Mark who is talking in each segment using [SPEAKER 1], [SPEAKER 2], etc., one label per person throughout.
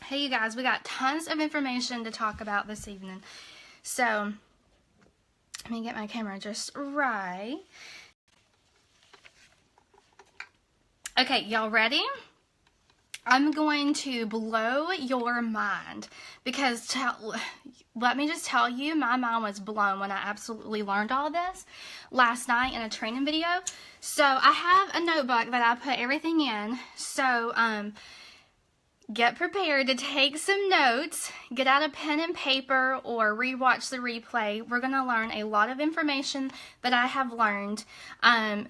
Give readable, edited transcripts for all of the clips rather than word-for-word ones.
[SPEAKER 1] Hey you guys, we got tons of information to talk about this evening. So, let me get my camera just right. Okay, y'all ready? I'm going to blow your mind because let me just tell you, my mind was blown when I absolutely learned all this last night in a training video. So I have a notebook that I put everything in. So get prepared to take some notes, get out a pen and paper or rewatch the replay. We're going to learn a lot of information that I have learned.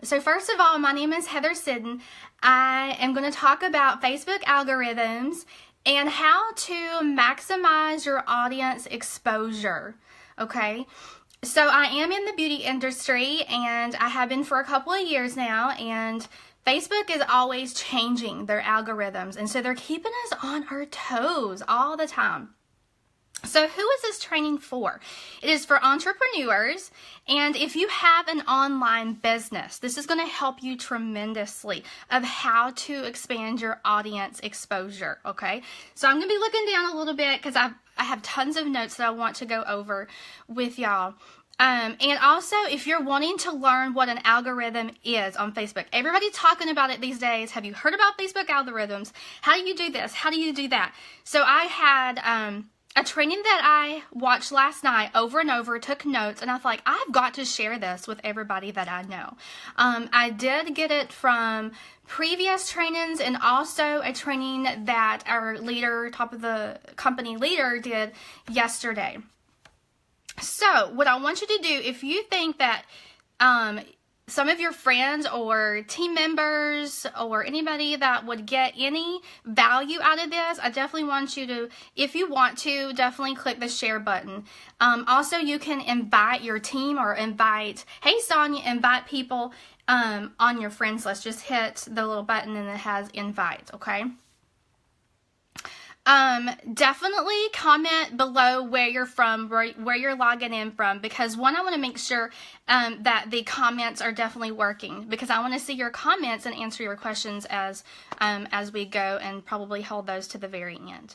[SPEAKER 1] So first of all, my name is Heather Siddon. I am going to talk about Facebook algorithms and how to maximize your audience exposure. Okay, so I am in the beauty industry and I have been for a couple of years now, and Facebook is always changing their algorithms, and so they're keeping us on our toes all the time. So who is this training for? It is for entrepreneurs, and if you have an online business, this is going to help you tremendously of how to expand your audience exposure, okay? So I'm going to be looking down a little bit because I have tons of notes that I want to go over with y'all. And also, if you're wanting to learn what an algorithm is on Facebook, everybody's talking about it these days. Have you heard about Facebook algorithms? How do you do this? How do you do that? So I had a training that I watched last night over and over, took notes, and I thought, like, I've got to share this with everybody that I know. I did get it from previous trainings and also a training that our leader, top of the company leader, did yesterday. So, what I want you to do, if you think that some of your friends or team members or anybody that would get any value out of this, I definitely want you to, if you want to, definitely click the share button. Also, you can invite your team or invite, hey Sonia, invite people on your friends list. Just hit the little button and it has invite, okay? Definitely comment below where you're from, where you're logging in from, because one, I want to make sure that the comments are definitely working, because I want to see your comments and answer your questions as we go, and probably hold those to the very end.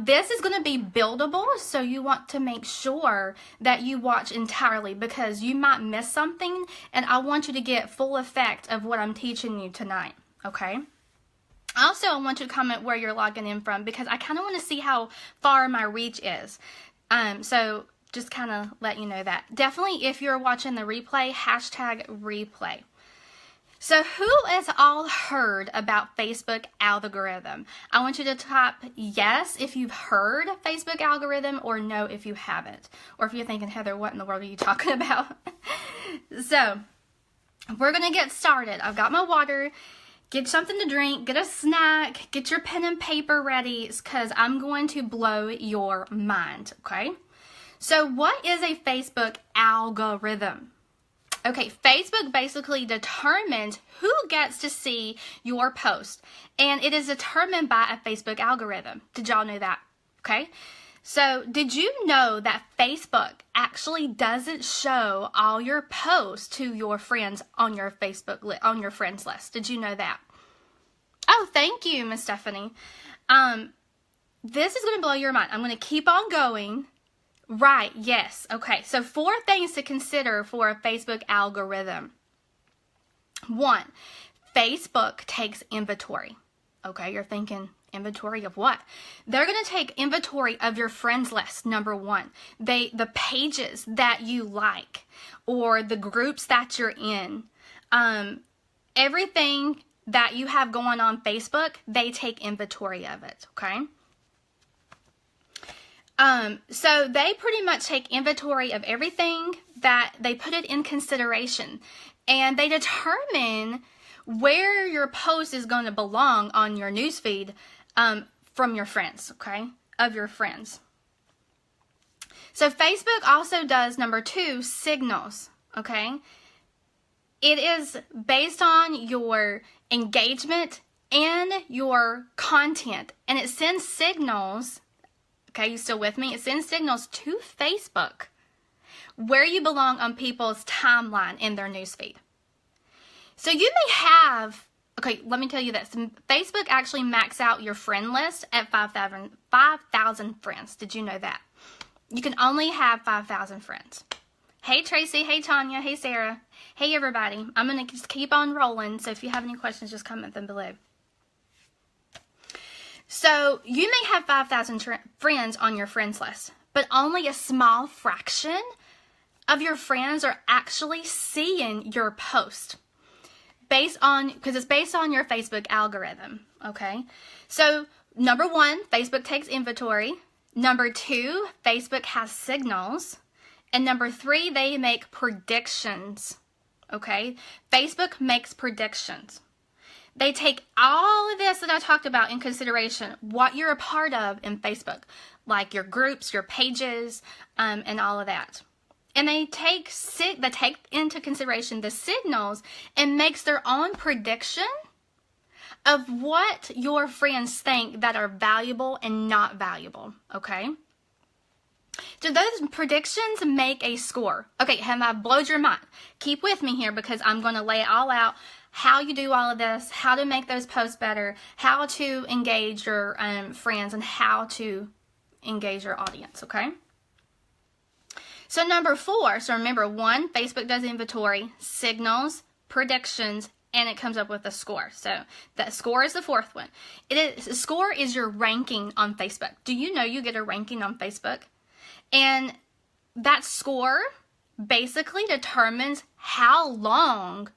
[SPEAKER 1] This is going to be buildable, so you want to make sure that you watch entirely, because you might miss something, and I want you to get full effect of what I'm teaching you tonight, okay? Also, I want you to comment where you're logging in from, because I kind of want to see how far my reach is. So just kind of let you know that. Definitely, if you're watching the replay, hashtag replay. So who has all heard about Facebook algorithm? I want you to type yes if you've heard Facebook algorithm, or no if you haven't. Or if you're thinking, Heather, what in the world are you talking about? So we're going to get started. I've got my water. Get something to drink, get a snack, get your pen and paper ready, because I'm going to blow your mind, okay? So what is a Facebook algorithm? Okay, Facebook basically determines who gets to see your post, and it is determined by a Facebook algorithm. Did y'all know that? Okay? So, did you know that Facebook actually doesn't show all your posts to your friends on your Facebook on your friends list? Did you know that? Oh, thank you, Miss Stephanie. This is going to blow your mind. I'm going to keep on going. Right, yes. Okay, so 4 things to consider for a Facebook algorithm. 1, Facebook takes inventory. Okay, you're thinking, inventory of what? They're going to take inventory of your friends list, number 1. The pages that you like, or the groups that you're in. Everything that you have going on Facebook, they take inventory of it, okay? So they pretty much take inventory of everything, that they put it in consideration, and they determine where your post is going to belong on your newsfeed from your friends, okay? Of your friends. So Facebook also does, number 2, signals, okay? It is based on your engagement and your content, and it sends signals. Okay, you still with me? It sends signals to Facebook where you belong on people's timeline in their newsfeed. So you may have Okay, let me tell you this. Facebook actually maxes out your friend list at 5,000 friends. Did you know that? You can only have 5,000 friends. Hey, Tracy. Hey, Tanya. Hey, Sarah. Hey, everybody. I'm going to just keep on rolling, so if you have any questions, just comment them below. So, you may have 5,000 friends on your friends list, but only a small fraction of your friends are actually seeing your post. Because it's based on your Facebook algorithm, okay? So, number one, Facebook takes inventory. Number two, Facebook has signals. And number three, they make predictions, okay? Facebook makes predictions. They take all of this that I talked about in consideration, what you're a part of in Facebook, like your groups, your pages, and all of that. And they take into consideration the signals and makes their own prediction of what your friends think that are valuable and not valuable, okay? So those predictions make a score. Okay, have I blowed your mind? Keep with me here because I'm going to lay it all out, how you do all of this, how to make those posts better, how to engage your friends, and how to engage your audience, okay? So number four, so remember, one, Facebook does inventory, signals, predictions, and it comes up with a score. So that score is the fourth one. Score is your ranking on Facebook. Do you know you get a ranking on Facebook? And that score basically determines how long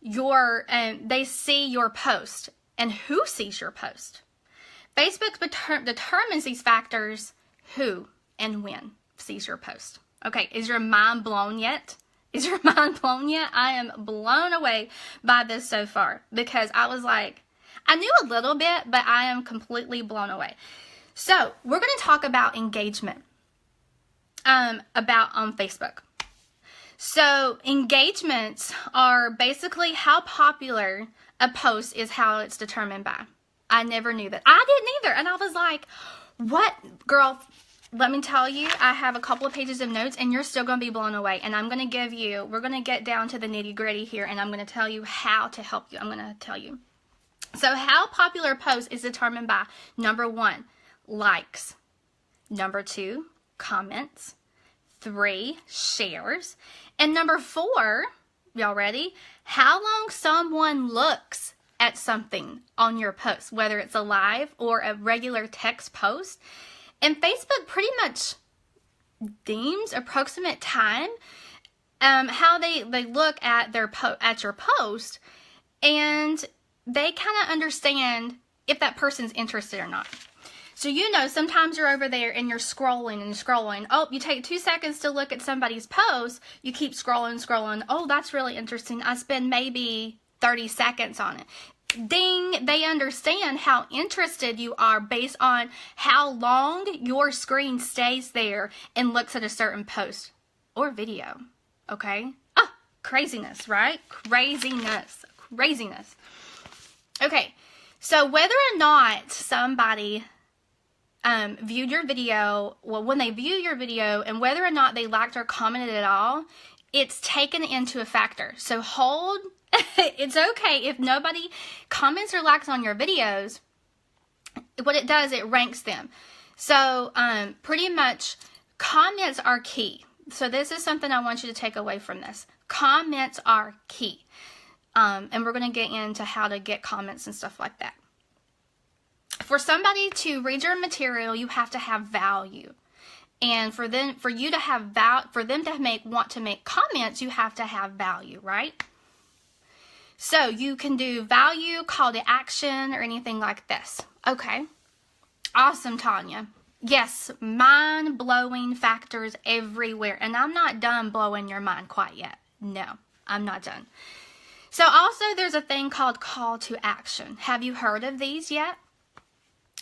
[SPEAKER 1] they see your post and who sees your post. Facebook determines these factors, who and when sees your post. Okay, is your mind blown yet? Is your mind blown yet? I am blown away by this so far because I was like, I knew a little bit, but I am completely blown away. So we're going to talk about engagement on Facebook. So engagements are basically how popular a post is, how it's determined by. I never knew that. I didn't either. And I was like, what? Girl, let me tell you, I have a couple of pages of notes and you're still going to be blown away. And we're going to get down to the nitty gritty here and I'm going to tell you how to help you. I'm going to tell you. So how popular a post is determined by, number one, likes. Number two, comments. 3, shares. And number 4, y'all ready? How long someone looks at something on your post, whether it's a live or a regular text post. And Facebook pretty much deems approximate time how they look at at your post, and they kind of understand if that person's interested or not. So sometimes you're over there and you're scrolling and scrolling. Oh, you take 2 seconds to look at somebody's post. You keep scrolling. Oh, that's really interesting. I spend maybe 30 seconds on it. Ding, they understand how interested you are based on how long your screen stays there and looks at a certain post or video. Okay? Ah, craziness, right? Craziness. Okay, so whether or not somebody viewed your video, when they view your video and whether or not they liked or commented at all, it's taken into a factor. So it's okay if nobody comments or likes on your videos. What it does, it ranks them. So pretty much comments are key. So this is something I want you to take away from this. Comments are key. And we're going to get into how to get comments and stuff like that. For somebody to read your material, you have to have value. And for them to want to make comments, you have to have value, right? So you can do value, call to action, or anything like this. Okay. Awesome, Tanya. Yes, mind-blowing factors everywhere. And I'm not done blowing your mind quite yet. No, I'm not done. So also there's a thing called call to action. Have you heard of these yet?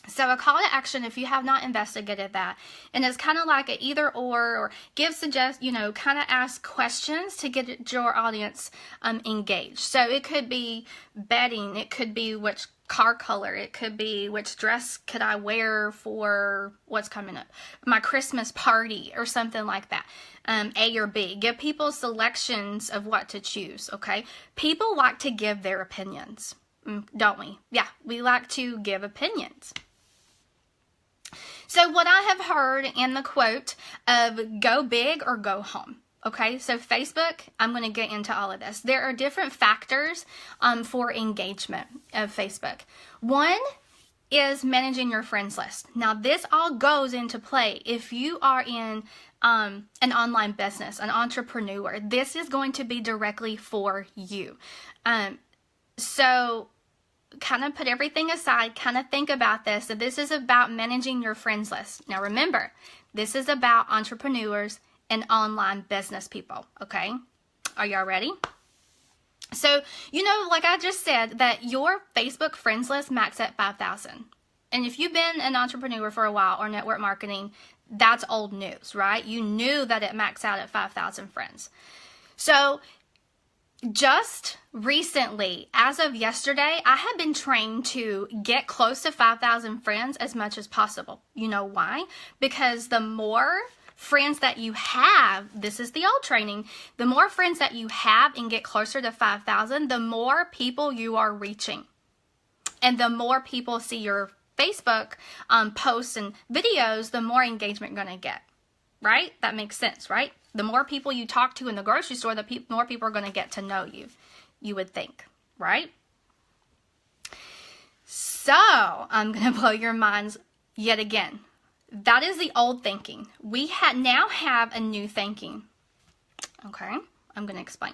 [SPEAKER 1] So a call to action, if you have not investigated that, and it's kind of like an either or kind of ask questions to get your audience engaged. So it could be betting, it could be which car color, it could be which dress could I wear for what's coming up, my Christmas party or something like that. A or B. Give people selections of what to choose, okay? People like to give their opinions. don't we? Yeah, we like to give opinions. So what I have heard in the quote of go big or go home. Okay, so Facebook, I'm going to get into all of this. There are different factors for engagement of Facebook. One is managing your friends list. Now, this all goes into play if you are in an online business, an entrepreneur. This is going to be directly for you. So kind of put everything aside, kind of think about this. So this is about managing your friends list. Now, remember, this is about entrepreneurs and online business people, okay? Are y'all ready? So, like I just said, that your Facebook friends list max at 5,000. And if you've been an entrepreneur for a while or network marketing, that's old news, right? You knew that it maxed out at 5,000 friends. So, just recently, as of yesterday, I have been trained to get close to 5,000 friends as much as possible. You know why? Because the more friends that you have, this is the old training, the more friends that you have and get closer to 5,000, the more people you are reaching. And the more people see your Facebook posts and videos, the more engagement you're going to get. Right? That makes sense, right? The more people you talk to in the grocery store, the more people are going to get to know you, you would think, right? So, I'm going to blow your minds yet again. That is the old thinking. We now have a new thinking. Okay, I'm going to explain.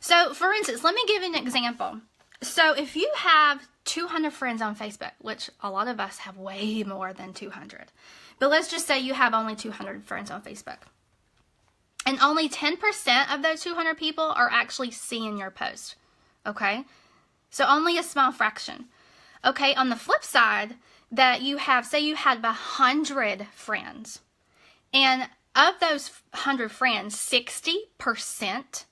[SPEAKER 1] So, for instance, let me give you an example. So, if you have 200 friends on Facebook, which a lot of us have way more than 200, but let's just say you have only 200 friends on Facebook. And only 10% of those 200 people are actually seeing your post. Okay? So, only a small fraction. Okay, on the flip side, that you have, say you had 100 friends, and of those 100 friends, 60%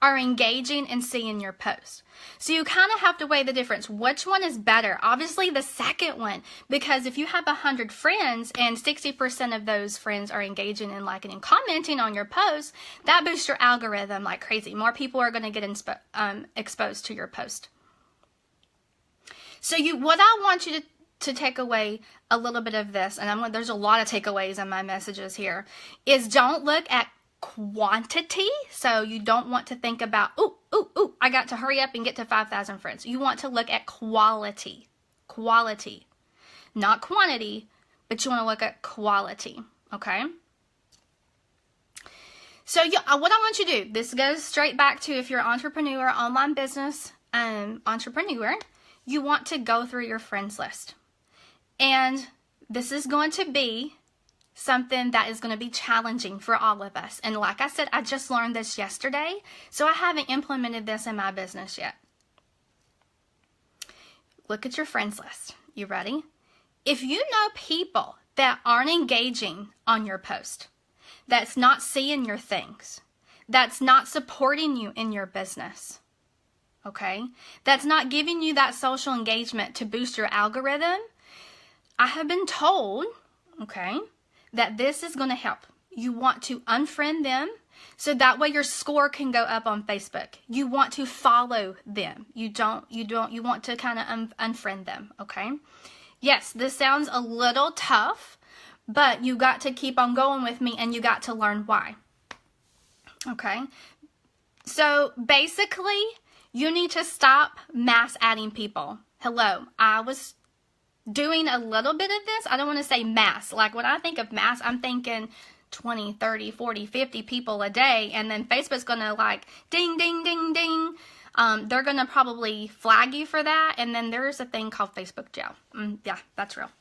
[SPEAKER 1] are engaging and seeing your post. So you kind of have to weigh the difference. Which one is better? Obviously the second one, because if you have 100 friends and 60% of those friends are engaging and liking and commenting on your post, that boosts your algorithm like crazy. More people are going to get exposed to your post. So what I want you to take away a little bit of this, and there's a lot of takeaways in my messages here, is don't look at quantity. So you don't want to think about, I got to hurry up and get to 5,000 friends. You want to look at quality, not quantity, but you want to look at quality. Okay. So what I want you to do, this goes straight back to if you're an entrepreneur, online business entrepreneur, you want to go through your friends list. And this is going to be something that is going to be challenging for all of us. And like I said, I just learned this yesterday, so I haven't implemented this in my business yet. Look at your friends list. You ready? If you know people that aren't engaging on your post, that's not seeing your things, that's not supporting you in your business, okay, that's not giving you that social engagement to boost your algorithm, I have been told, okay, that this is going to help. You want to unfriend them so that way your score can go up on Facebook. You want to follow them. You want to kind of unfriend them, okay? Yes, this sounds a little tough, but you got to keep on going with me and you got to learn why. Okay? So basically, you need to stop mass adding people. Hello, I was doing a little bit of this. I don't want to say mass. Like when I think of mass, I'm thinking 20, 30, 40, 50 people a day. And then Facebook's going to like ding, ding, ding, ding. They're going to probably flag you for that. And then there's a thing called Facebook jail. Yeah, that's real.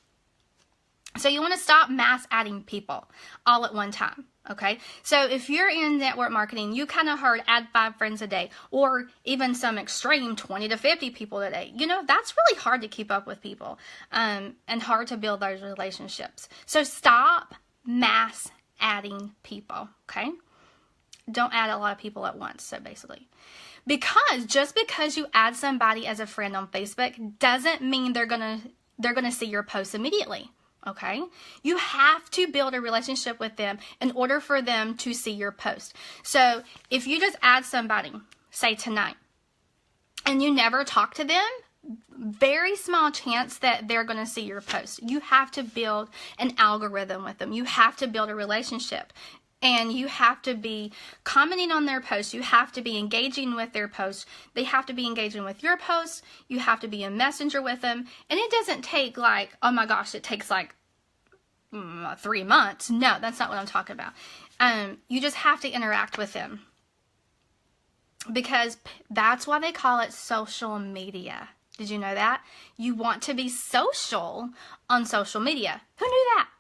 [SPEAKER 1] So you want to stop mass adding people all at one time. Okay, so if you're in network marketing, you kind of heard add 5 friends a day, or even some extreme 20 to 50 people a day. You know, that's really hard to keep up with people and hard to build those relationships. So stop mass adding people, okay? Don't add a lot of people at once, so basically. Just because you add somebody as a friend on Facebook doesn't mean they're gonna see your posts immediately. Okay, you have to build a relationship with them in order for them to see your post. So if you just add somebody, say tonight, and you never talk to them very small chance that they're going to see your post. You have to build an algorithm with them. You have to build a relationship. And you have to be commenting on their posts. You have to be engaging with their posts. They have to be engaging with your posts. You have to be a messenger with them. And it doesn't take like, oh my gosh, it takes like 3 months. No, that's not what I'm talking about. You just have to interact with them. Because that's why they call it social media. Did you know that? You want to be social on social media. Who knew that?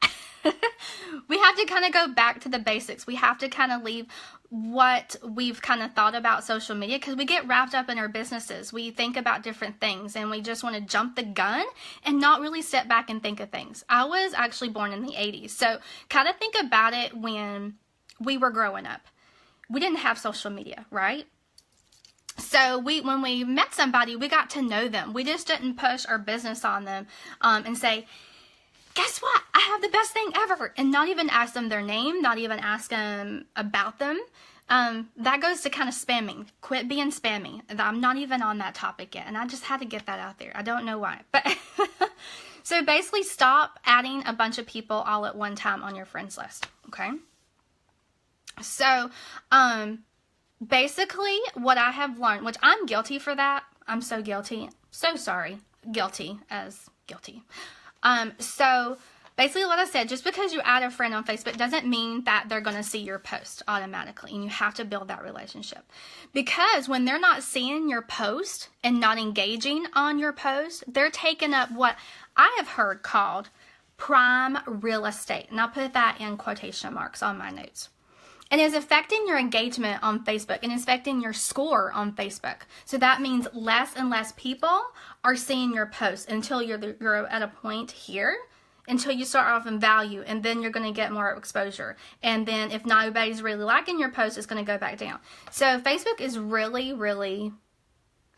[SPEAKER 1] We have to kind of go back to the basics. We have to kind of leave what we've kind of thought about social media, because we get wrapped up in our businesses. We think about different things and we just want to jump the gun and not really step back and think of things. I was actually born in the 80s. So kind of think about it when we were growing up. We didn't have social media, right? So when we met somebody, we got to know them. We just didn't push our business on them and say, guess what? I have the best thing ever. And not even ask them their name, not even ask them about them. That goes to kind of spamming. Quit being spammy. I'm not even on that topic yet. And I just had to get that out there. I don't know why. But so basically stop adding a bunch of people all at one time on your friends list. Okay? So basically what I have learned, which I'm guilty for that. I'm so guilty. So sorry. Guilty as guilty. So basically like I said, just because you add a friend on Facebook doesn't mean that they're going to see your post automatically, and you have to build that relationship, because when they're not seeing your post and not engaging on your post, they're taking up what I have heard called prime real estate. And I'll put that in quotation marks on my notes. And it's affecting your engagement on Facebook and it's affecting your score on Facebook. So that means less and less people are seeing your posts until you're at a point here, until you start off in value, and then you're going to get more exposure. And then if nobody's really liking your post, it's going to go back down. So Facebook is really, really,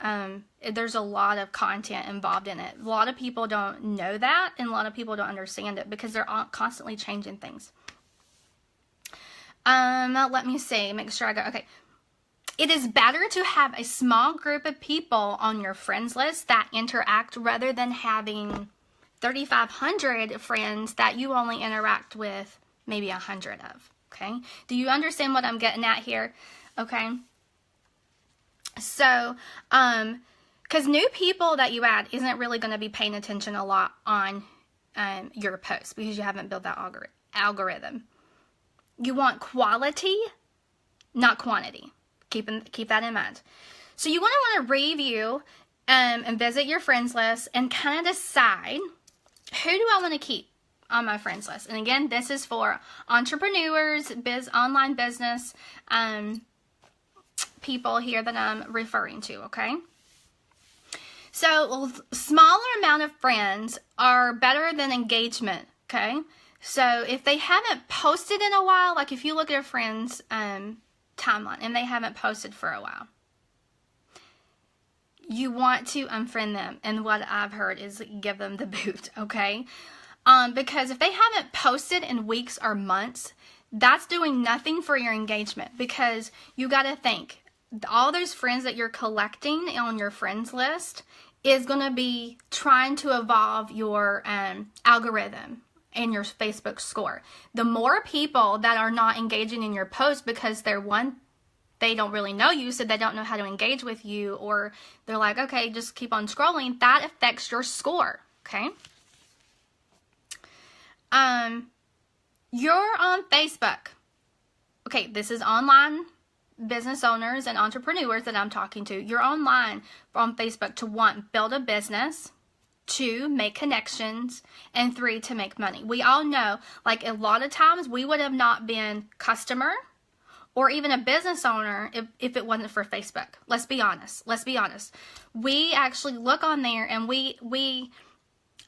[SPEAKER 1] there's a lot of content involved in it. A lot of people don't know that, and a lot of people don't understand it because they're constantly changing things. Let me see, make sure I go, okay. It is better to have a small group of people on your friends list that interact rather than having 3,500 friends that you only interact with maybe 100 of, okay? Do you understand what I'm getting at here? Okay. So, because new people that you add isn't really going to be paying attention a lot on your posts because you haven't built that algorithm. You want quality, not quantity. Keep that in mind. So you want to review and visit your friends list and kind of decide, who do I want to keep on my friends list? And again, this is for entrepreneurs, online business people here that I'm referring to, okay? So smaller amount of friends are better than engagement, okay? So if they haven't posted in a while, like if you look at a friend's timeline and they haven't posted for a while, you want to unfriend them. And what I've heard is give them the boot, okay? Because if they haven't posted in weeks or months, that's doing nothing for your engagement, because you got to think, all those friends that you're collecting on your friends list is going to be trying to evolve your algorithm and your Facebook score. The more people that are not engaging in your post because they don't really know you, so they don't know how to engage with you, or they're like, okay, just keep on scrolling, that affects your score, okay? You're on Facebook. Okay, this is online business owners and entrepreneurs that I'm talking to. You're online on Facebook to 1, build a business, 2, make connections, and 3, to make money. We all know, like a lot of times we would have not been customer or even a business owner if it wasn't for Facebook. Let's be honest. We actually look on there and we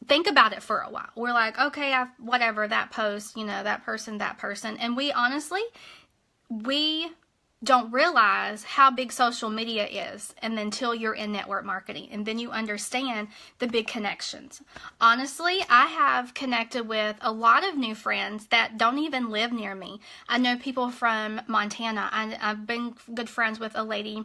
[SPEAKER 1] think about it for a while. We're like, okay, whatever, that post, that person. And we honestly don't realize how big social media is, and until you're in network marketing, and then you understand the big connections. Honestly, I have connected with a lot of new friends that don't even live near me. I know people from Montana. I've been good friends with a lady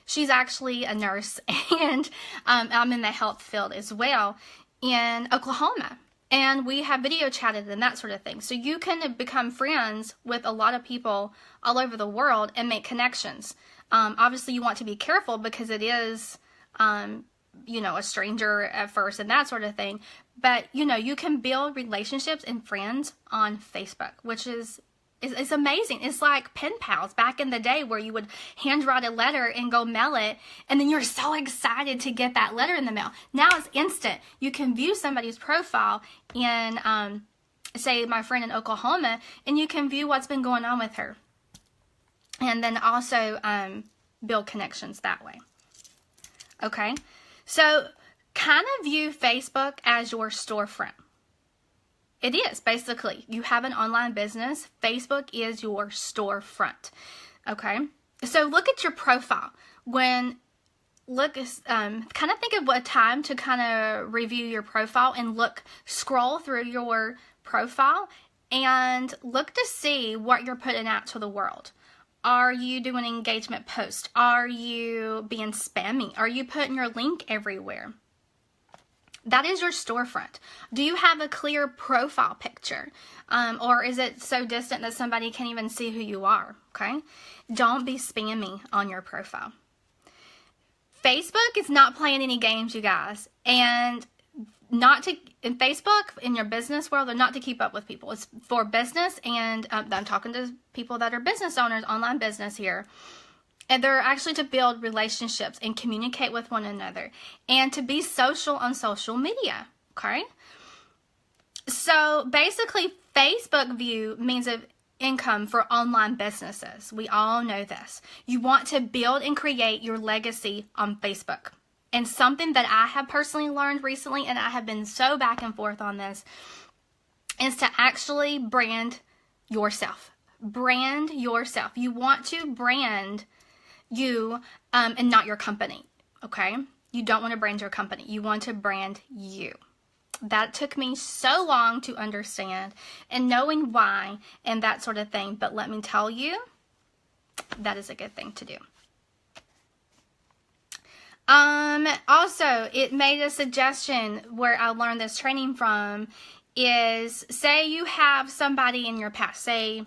[SPEAKER 1] She's actually a nurse, and I'm in the health field as well in Oklahoma. And we have video chatted and that sort of thing. So you can become friends with a lot of people all over the world and make connections. Obviously, you want to be careful because it is, you know, a stranger at first and that sort of thing. But, you know, you can build relationships and friends on Facebook, which is it's amazing. It's like pen pals back in the day where you would handwrite a letter and go mail it, and then you're so excited to get that letter in the mail. Now it's instant. You can view somebody's profile in, say, my friend in Oklahoma, and you can view what's been going on with her. And then also build connections that way. Okay? So kind of view Facebook as your storefront. It is, basically. You have an online business. Facebook is your storefront. Okay? So look at your profile. Kind of think of a time to kind of review your profile and scroll through your profile and look to see what you're putting out to the world. Are you doing engagement posts? Are you being spammy? Are you putting your link everywhere? That is your storefront. Do you have a clear profile picture? Or is it so distant that somebody can't even see who you are? Okay? Don't be spammy on your profile. Facebook is not playing any games, you guys. And in Facebook, in your business world, they're not to keep up with people. It's for business, and I'm talking to people that are business owners, online business here. And they're actually to build relationships and communicate with one another and to be social on social media, okay? So basically, Facebook view means of income for online businesses. We all know this. You want to build and create your legacy on Facebook. And something that I have personally learned recently, and I have been so back and forth on this, is to actually brand yourself. Brand yourself. You want to brand you and not your company, okay? You don't want to brand your company. You want to brand you. That took me so long to understand and knowing why and that sort of thing. But let me tell you, that is a good thing to do. Also, it made a suggestion where I learned this training from is, say you have somebody in your past, say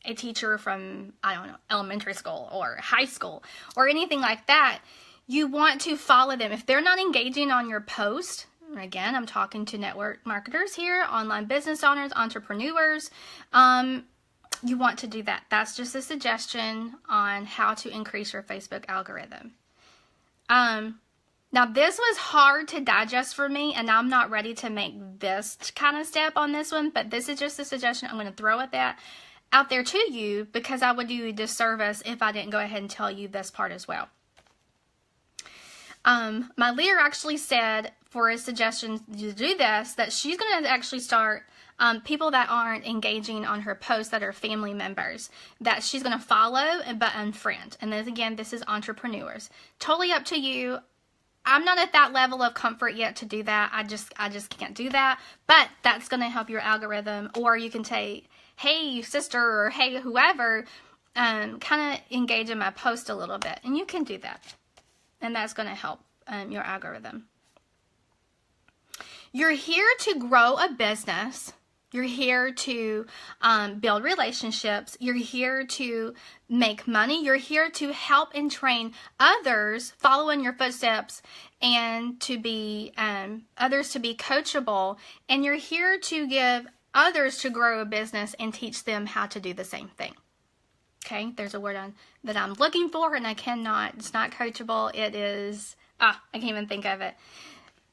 [SPEAKER 1] a teacher from, I don't know, elementary school or high school or anything like that. You want to follow them. If they're not engaging on your post, again, I'm talking to network marketers here, online business owners, entrepreneurs, you want to do that. That's just a suggestion on how to increase your Facebook algorithm. Now this was hard to digest for me, and I'm not ready to make this kind of step on this one, but this is just a suggestion I'm going to throw at that out there to you, because I would do you a disservice if I didn't go ahead and tell you this part as well. My leader actually said for a suggestion to do this, that she's going to actually start people that aren't engaging on her posts that are family members, that she's going to follow but unfriend. And then again, this is entrepreneurs. Totally up to you. I'm not at that level of comfort yet to do that. I just can't do that. But that's going to help your algorithm. Or you can say, hey, sister, or hey, whoever, kind of engage in my post a little bit. And you can do that. And that's going to help your algorithm. You're here to grow a business. You're here to build relationships. You're here to make money. You're here to help and train others, follow in your footsteps, and to be others to be coachable. And you're here to give others to grow a business and teach them how to do the same thing. Okay, there's a word that I'm looking for, and I cannot. It's not coachable. It is. I can't even think of it.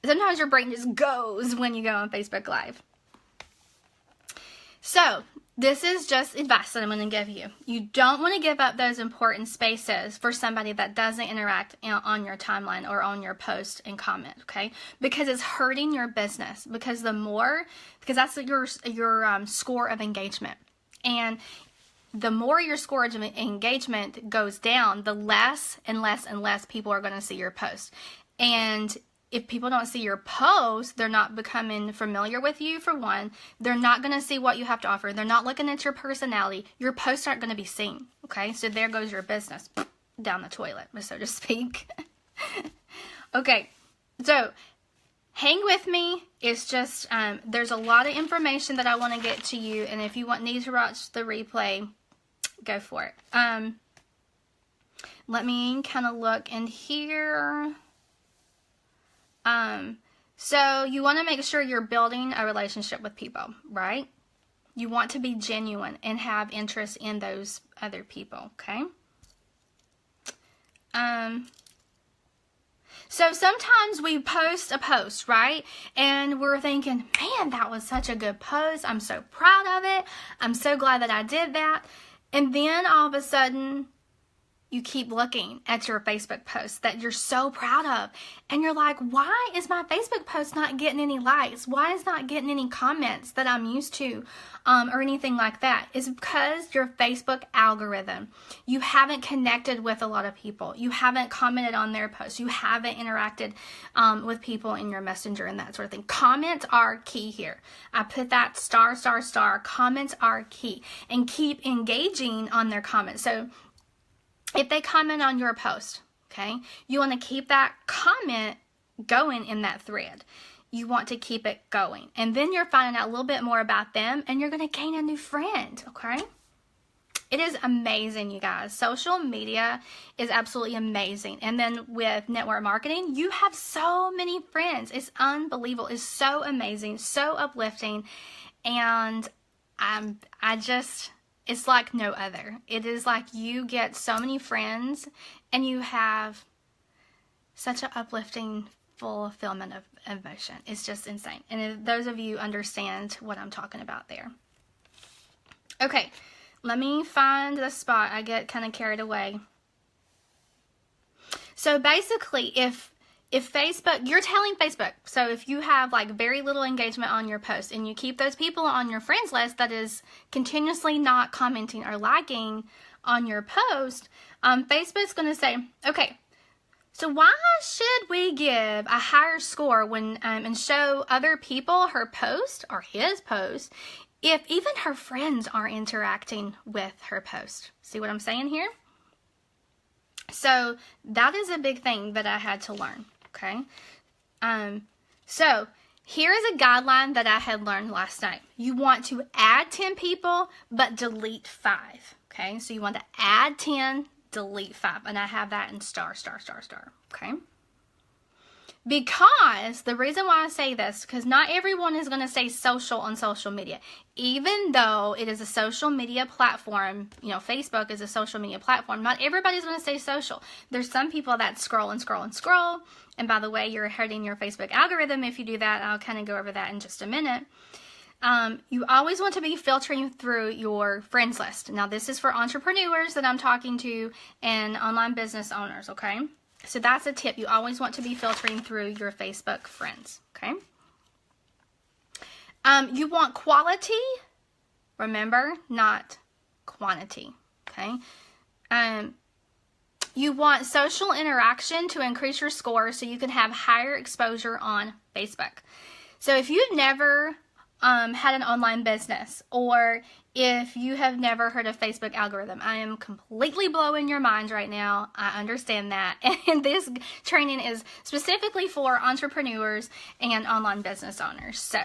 [SPEAKER 1] Sometimes your brain just goes when you go on Facebook Live. So, this is just advice that I'm going to give you. You don't want to give up those important spaces for somebody that doesn't interact on your timeline or on your post and comment, okay? Because it's hurting your business. Because that's your score of engagement. And the more your score of engagement goes down, the less and less and less people are going to see your post. And if people don't see your post, they're not becoming familiar with you, for one. They're not going to see what you have to offer. They're not looking at your personality. Your posts aren't going to be seen, okay? So there goes your business. down the toilet, so to speak. Okay, so hang with me. It's just, there's a lot of information that I want to get to you, and if you need to watch the replay, go for it. Let me kind of look in here. So you want to make sure you're building a relationship with people, right? You want to be genuine and have interest in those other people, okay? So sometimes we post a post, right? And we're thinking, man, that was such a good post. I'm so proud of it. I'm so glad that I did that. And then all of a sudden, you keep looking at your Facebook post that you're so proud of. And you're like, why is my Facebook post not getting any likes? Why is it not getting any comments that I'm used to or anything like that? It's because your Facebook algorithm, you haven't connected with a lot of people. You haven't commented on their posts. You haven't interacted with people in your messenger and that sort of thing. Comments are key here. I put that star, star, star. Comments are key. And keep engaging on their comments. So if they comment on your post, okay, you want to keep that comment going in that thread. You want to keep it going. And then you're finding out a little bit more about them, and you're going to gain a new friend, okay? It is amazing, you guys. Social media is absolutely amazing. And then with network marketing, you have so many friends. It's unbelievable. It's so amazing, so uplifting. And it's like no other. It is like you get so many friends and you have such an uplifting fulfillment of emotion. It's just insane. And if those of you understand what I'm talking about there. Okay, let me find the spot. I get kind of carried away. So basically, if Facebook, you're telling Facebook, so if you have like very little engagement on your post and you keep those people on your friends list that is continuously not commenting or liking on your post, Facebook's going to say, okay, so why should we give a higher score when and show other people her post or his post if even her friends aren't interacting with her post? See what I'm saying here? So that is a big thing that I had to learn. Okay, so here's a guideline that I had learned last night. You want to add 10 people, but delete 5. Okay, so you want to add 10, delete 5, and I have that in star, star, star, star. Okay, because the reason why I say this, because not everyone is going to say social on social media, even though it is a social media platform. You know, Facebook is a social media platform. Not everybody's going to say social. There's some people that scroll and scroll and scroll. And by the way, you're hurting your Facebook algorithm if you do that. I'll kind of go over that in just a minute. You always want to be filtering through your friends list. Now, this is for entrepreneurs that I'm talking to and online business owners, okay? So that's a tip. You always want to be filtering through your Facebook friends, okay? You want quality, remember, not quantity, okay? You want social interaction to increase your score so you can have higher exposure on Facebook. So if you've never had an online business, or if you have never heard of Facebook algorithm, I am completely blowing your mind right now. I understand that. And this training is specifically for entrepreneurs and online business owners. So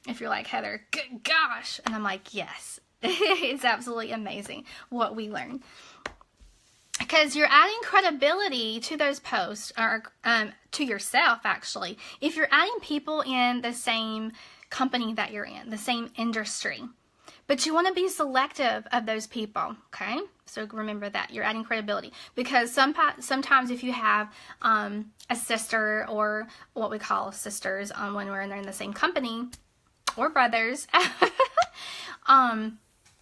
[SPEAKER 1] if you're like, Heather, good gosh. And I'm like, yes, it's absolutely amazing what we learn. Because you're adding credibility to those posts, or to yourself, actually. If you're adding people in the same company that you're in, the same industry. But you want to be selective of those people, okay? So remember that. You're adding credibility. Because sometimes if you have a sister, or what we call sisters when we're in the same company, or brothers,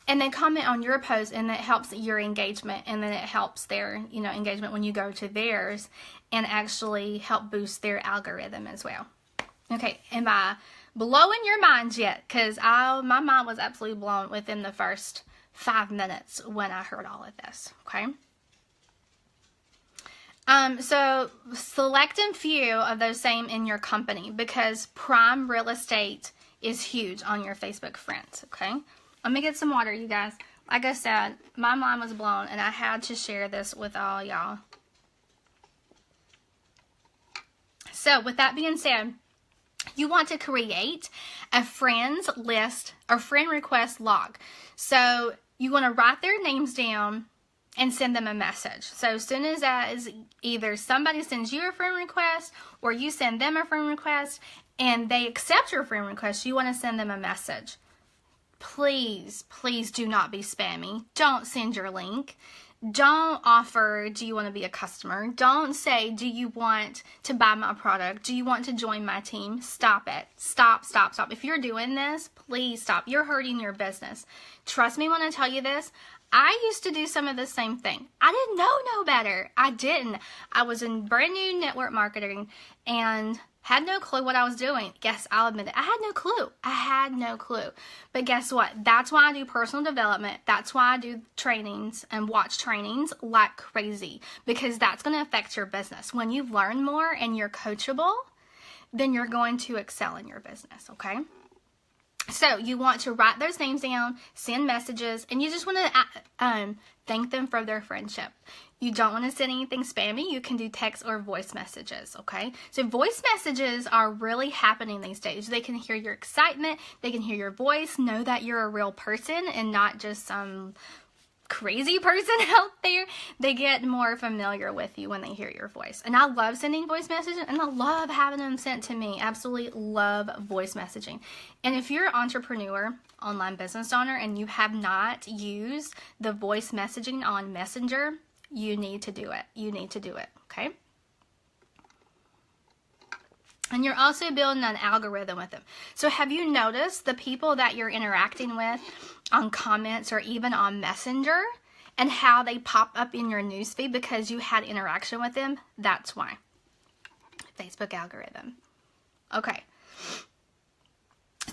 [SPEAKER 1] and they comment on your post, and it helps your engagement, and then it helps their, engagement when you go to theirs, and actually help boost their algorithm as well. Okay, am I blowing your minds yet? Because my mind was absolutely blown within the first 5 minutes when I heard all of this, okay? So select a few of those same in your company, because prime real estate is huge on your Facebook friends, okay? Let me get some water, you guys. like I said, my mind was blown, and I had to share this with all y'all. So with that being said, you want to create a friends list or friend request log. So you want to write their names down and send them a message. So as soon as that is, either somebody sends you a friend request or you send them a friend request and they accept your friend request, you want to send them a message. Please, please do not be spammy. Don't send your link. Don't offer, do you want to be a customer? Don't say, do you want to buy my product? Do you want to join my team? Stop it. Stop, stop, stop. If you're doing this, please stop. You're hurting your business. Trust me when I tell you this. I used to do some of the same thing. I didn't know no better. I didn't. I was in brand new network marketing and had no clue what I was doing. Yes, I'll admit it. I had no clue. I had no clue. But guess what? That's why I do personal development. That's why I do trainings and watch trainings like crazy, because that's going to affect your business. When you learn more and you're coachable, then you're going to excel in your business, okay? So you want to write those names down, send messages, and you just want to thank them for their friendship. You don't want to send anything spammy. You can do text or voice messages, okay? So voice messages are really happening these days. They can hear your excitement. They can hear your voice, know that you're a real person and not just some crazy person out there. They get more familiar with you when they hear your voice. And I love sending voice messages, and I love having them sent to me. Absolutely love voice messaging. And if you're an entrepreneur, online business owner, and you have not used the voice messaging on Messenger, you need to do it. You need to do it, okay? And you're also building an algorithm with them. So have you noticed the people that you're interacting with on comments or even on Messenger and how they pop up in your newsfeed because you had interaction with them? That's why. Facebook algorithm. Okay.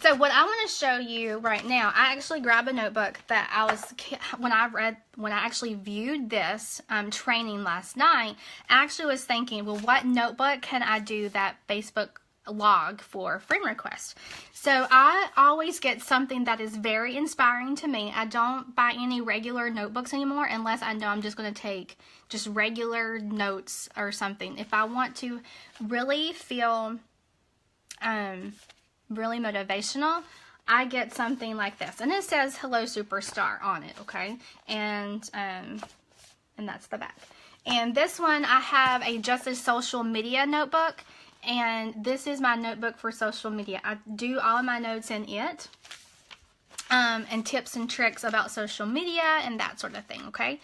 [SPEAKER 1] So what I want to show you right now, I actually grabbed a notebook that I was, when I actually viewed this training last night, I actually was thinking, well, what notebook can I do that Facebook log for friend requests? So I always get something that is very inspiring to me. I don't buy any regular notebooks anymore unless I know I'm just going to take just regular notes or something. If I want to really feel really motivational, I get something like this, and it says "Hello Superstar" on it, okay? And that's the back. And this one, I have a Just a Social Media notebook, and this is my notebook for social media. I do all of my notes in it, and tips and tricks about social media and that sort of thing, okay?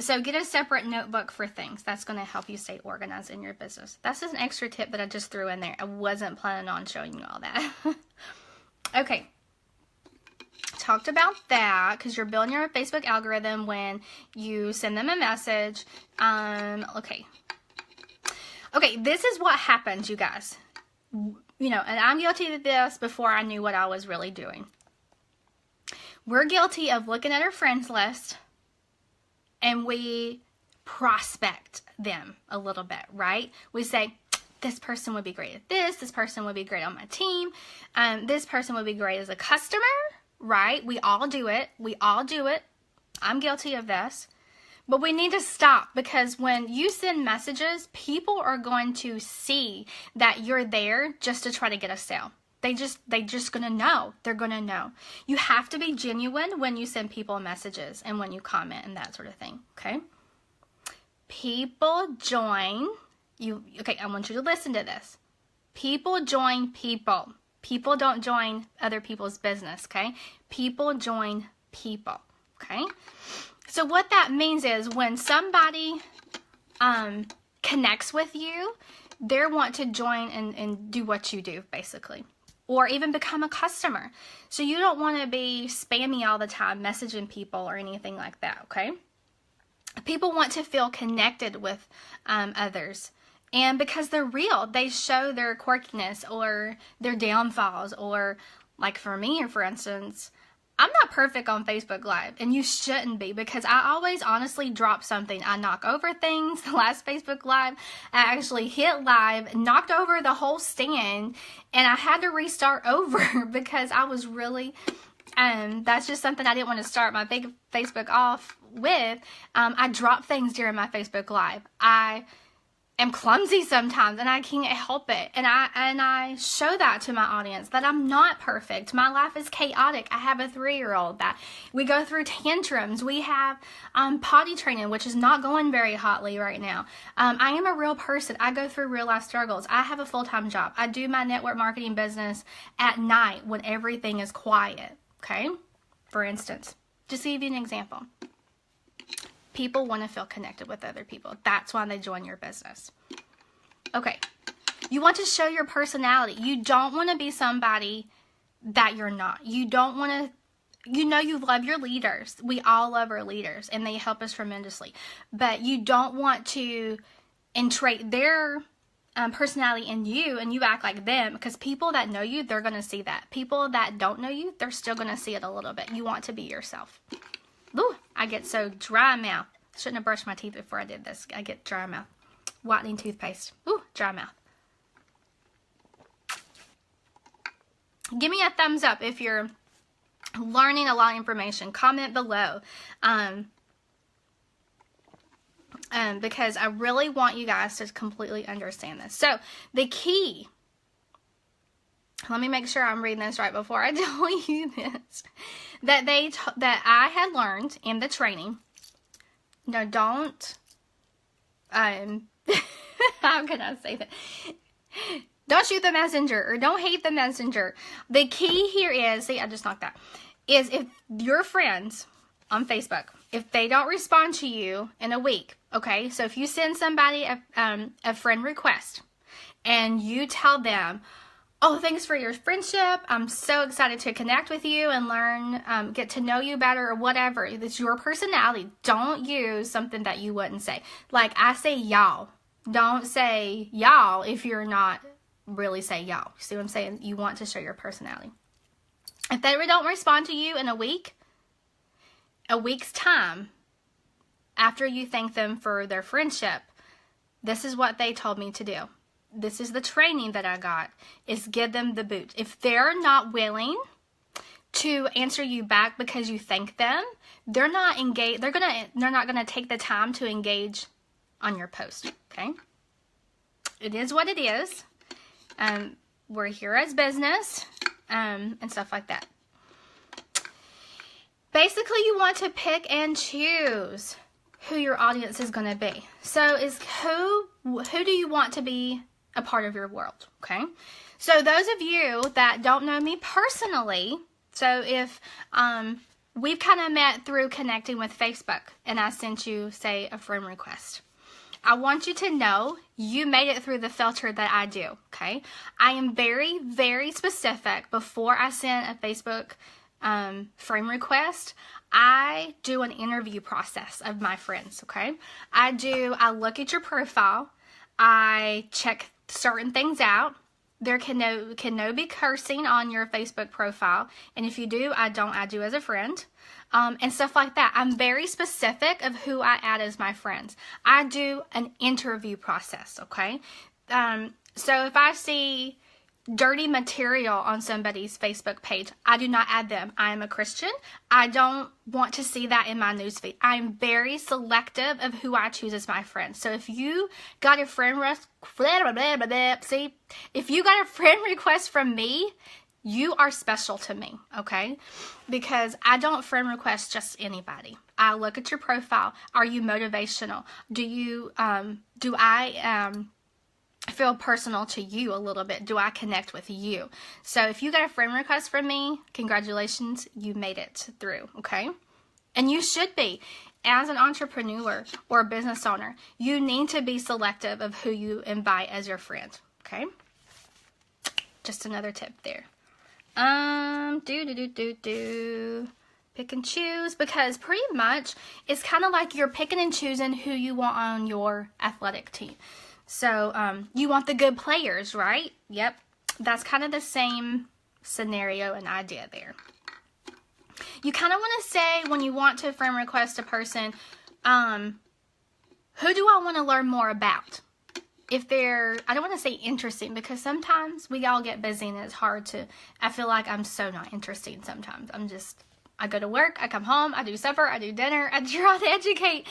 [SPEAKER 1] So get a separate notebook for things. That's going to help you stay organized in your business. That's just an extra tip that I just threw in there. I wasn't planning on showing you all that. Okay. Talked about that because you're building your Facebook algorithm when you send them a message. Okay. Okay, this is what happens, you guys. You know, and I'm guilty of this before I knew what I was really doing. We're guilty of looking at our friends list and we prospect them a little bit, right? We say, this person would be great at this person would be great on my team, this person would be great as a customer, right? We all do it. We all do it. I'm guilty of this. But we need to stop, because when you send messages, people are going to see that you're there just to try to get a sale. They just gonna know. They're gonna know. You have to be genuine when you send people messages and when you comment and that sort of thing, okay? People join you. Okay, I want you to listen to this. People join people. People don't join other people's business, okay? People join people, okay? So what that means is when somebody connects with you, they want to join and do what you do, basically. Or even become a customer. So you don't want to be spammy all the time, messaging people or anything like that, okay? People want to feel connected with others. And because they're real, they show their quirkiness or their downfalls. Or like for me, for instance, I'm not perfect on Facebook Live, and you shouldn't be, because I always honestly drop something. I knock over things. The last Facebook Live, I actually hit live, knocked over the whole stand, and I had to restart over because I was really That's just something I didn't want to start my big Facebook off with. I drop things during my Facebook Live. I am clumsy sometimes and I can't help it. And I show that to my audience, that I'm not perfect. My life is chaotic. I have a 3-year-old that we go through tantrums. We have potty training, which is not going very hotly right now. I am a real person. I go through real life struggles. I have a full-time job. I do my network marketing business at night when everything is quiet. Okay? For instance, just to give you an example. People want to feel connected with other people. That's why they join your business. Okay. You want to show your personality. You don't want to be somebody that you're not. You don't want to, you know, you love your leaders. We all love our leaders and they help us tremendously. But you don't want to entreat their personality in you and you act like them, because people that know you, they're going to see that. People that don't know you, they're still going to see it a little bit. You want to be yourself. Ooh, I get so dry mouth. Shouldn't have brushed my teeth before I did this. I get dry mouth. Whitening toothpaste. Ooh, dry mouth. Give me a thumbs up if you're learning a lot of information. Comment below. Because I really want you guys to completely understand this. So, the key, let me make sure I'm reading this right before I tell you this, that I had learned in the training. No, don't, how can I say that? Don't shoot the messenger, or don't hate the messenger. The key here is, see, I just knocked that, is if your friends on Facebook, if they don't respond to you in a week, okay, so if you send somebody a friend request and you tell them, oh, thanks for your friendship, I'm so excited to connect with you and learn, get to know you better, or whatever, it's your personality. Don't use something that you wouldn't say. Like, I say y'all. Don't say y'all if you're not really say y'all. See what I'm saying? You want to show your personality. If they don't respond to you in a week's time, after you thank them for their friendship, this is what they told me to do. This is the training that I got, is give them the boot. If they're not willing to answer you back because you thank them, they're not engaged. They're not gonna take the time to engage on your post. Okay, it is what it is. We're here as business, and stuff like that. Basically, you want to pick and choose who your audience is going to be. So, who do you want to be a part of your world? Okay. So, those of you that don't know me personally, so if we've kind of met through connecting with Facebook, and I sent you, say, a friend request, I want you to know you made it through the filter that I do. Okay. I am very, very specific. Before I send a Facebook friend request, I do an interview process of my friends. Okay, I look at your profile, I check certain things out. There can no be cursing on your Facebook profile, and if you do, I don't add you as a friend, and stuff like that. I'm very specific of who I add as my friends. I do an interview process. Okay, so if I see dirty material on somebody's Facebook page, I do not add them. I am a Christian. I don't want to see that in my newsfeed. I'm very selective of who I choose as my friends. So if you got a friend request from me, you are special to me, okay? Because I don't friend request just anybody. I look at your profile. Are you motivational? Do I feel personal to you a little bit? Do I connect with you? So if you got a friend request from me, congratulations, you made it through, okay? And you should be. As an entrepreneur or a business owner, you need to be selective of who you invite as your friend, okay? Just another tip there. Pick and choose, because pretty much it's kind of like you're picking and choosing who you want on your athletic team. So, you want the good players, right? Yep. That's kind of the same scenario and idea there. You kind of want to say, when you want to friend request a person, who do I want to learn more about? if they're, I don't want to say interesting, because sometimes we all get busy and it's hard to, I feel like I'm so not interesting sometimes. I go to work, I come home, I do supper, I do dinner, I try to educate,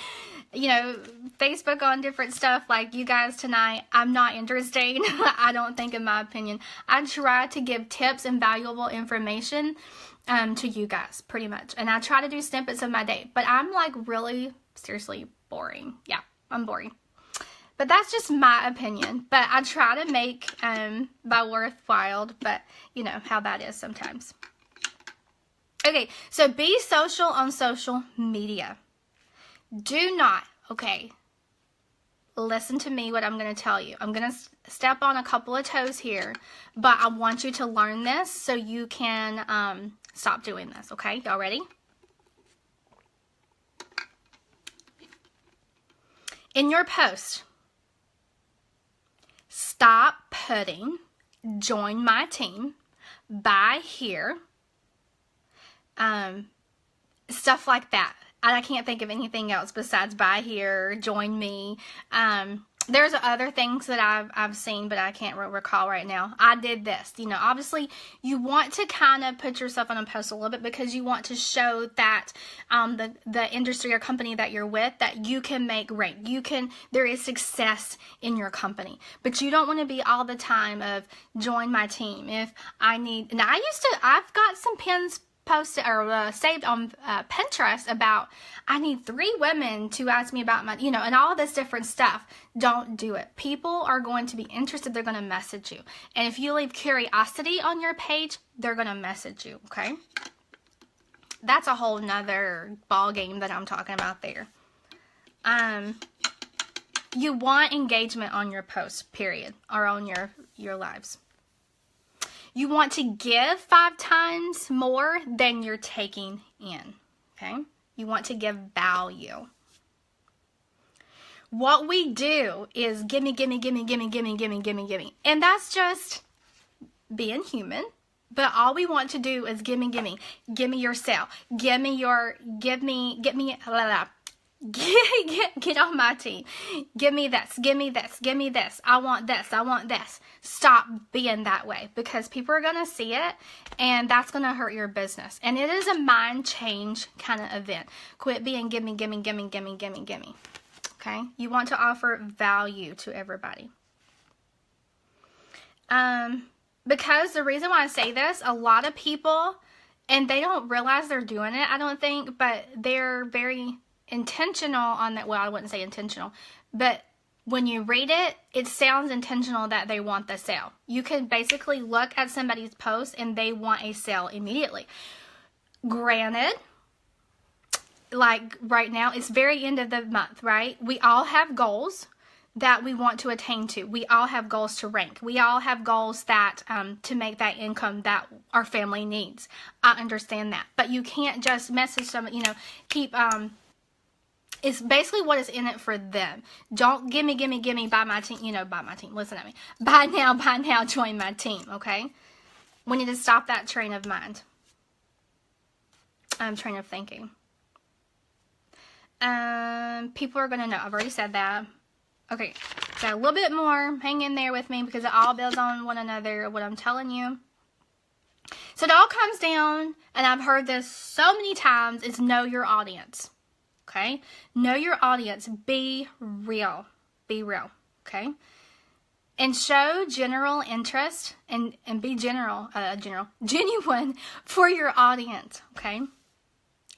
[SPEAKER 1] Facebook on different stuff like you guys tonight. I'm not interesting, I don't think, in my opinion. I try to give tips and valuable information to you guys, pretty much. And I try to do snippets of my day, but I'm like really, seriously boring. Yeah, I'm boring. But that's just my opinion. But I try to make my worthwhile, but you know how that is sometimes. Okay, so be social on social media. Do not, okay, listen to me what I'm going to tell you. I'm going to step on a couple of toes here, but I want you to learn this so you can stop doing this, okay? Y'all ready? In your post, stop putting join my team, buy here, stuff like that. I can't think of anything else besides buy here, join me. There's other things that I've seen, but I can't recall right now. I did this. Obviously, you want to kind of put yourself on a post a little bit because you want to show that the industry or company that you're with, that you can make rank. There is success in your company. But you don't want to be all the time of join my team. If I need, and I've got some pins posted or saved on Pinterest about I need 3 women to ask me about my, and all this different stuff. Don't do it. People are going to be interested. They're going to message you. And if you leave curiosity on your page, they're going to message you, okay? That's a whole nother ball game that I'm talking about there. You want engagement on your posts, period, or on your lives. You want to give 5 times more than you're taking in, okay? You want to give value. What we do is gimme, gimme, gimme, gimme, gimme, gimme, gimme, gimme. And that's just being human. But all we want to do is gimme, gimme. Gimme your sale. Get on my team. Give me this, give me this, give me this. I want this, I want this. Stop being that way, because people are going to see it and that's going to hurt your business. And it is a mind change kind of event. Quit being gimme, gimme, gimme, gimme, gimme, gimme. Okay? You want to offer value to everybody. Because the reason why I say this, a lot of people, and they don't realize they're doing it, I don't think, but they're very intentional on that. Well, I wouldn't say intentional, but when you read it, it sounds intentional that they want the sale. You can basically look at somebody's post and they want a sale immediately. Granted, like right now, it's very end of the month, right? We all have goals that we want to attain to. We all have goals to rank. We all have goals that to make that income that our family needs. I understand that, but you can't just message someone, keep it's basically what is in it for them. Don't gimme, gimme, gimme, buy my team, buy my team. Listen at me. Buy now, join my team, okay? We need to stop that train of mind. Train of thinking. People are going to know. I've already said that. Okay, got a little bit more. Hang in there with me because it all builds on one another, what I'm telling you. So it all comes down, and I've heard this so many times, is know your audience. Okay? Know your audience. Be real. Be real. Okay? And show general interest and be genuine for your audience. Okay?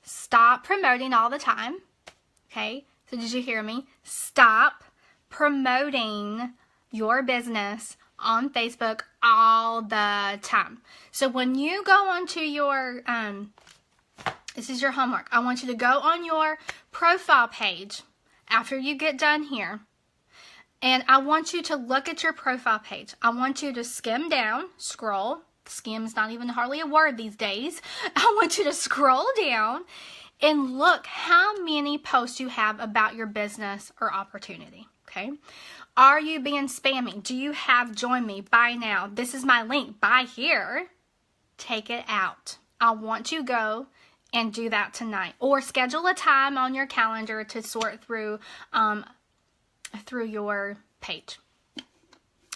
[SPEAKER 1] Stop promoting all the time. Okay? So did you hear me? Stop promoting your business on Facebook all the time. So when you go onto your this is your homework. I want you to go on your profile page after you get done here. And I want you to look at your profile page. I want you to skim down, scroll. Skim is not even hardly a word these days. I want you to scroll down and look how many posts you have about your business or opportunity. Okay? Are you being spammy? Do you have join me, buy now? This is my link, buy here. Take it out. I want you to go and do that tonight, or schedule a time on your calendar to sort through your page.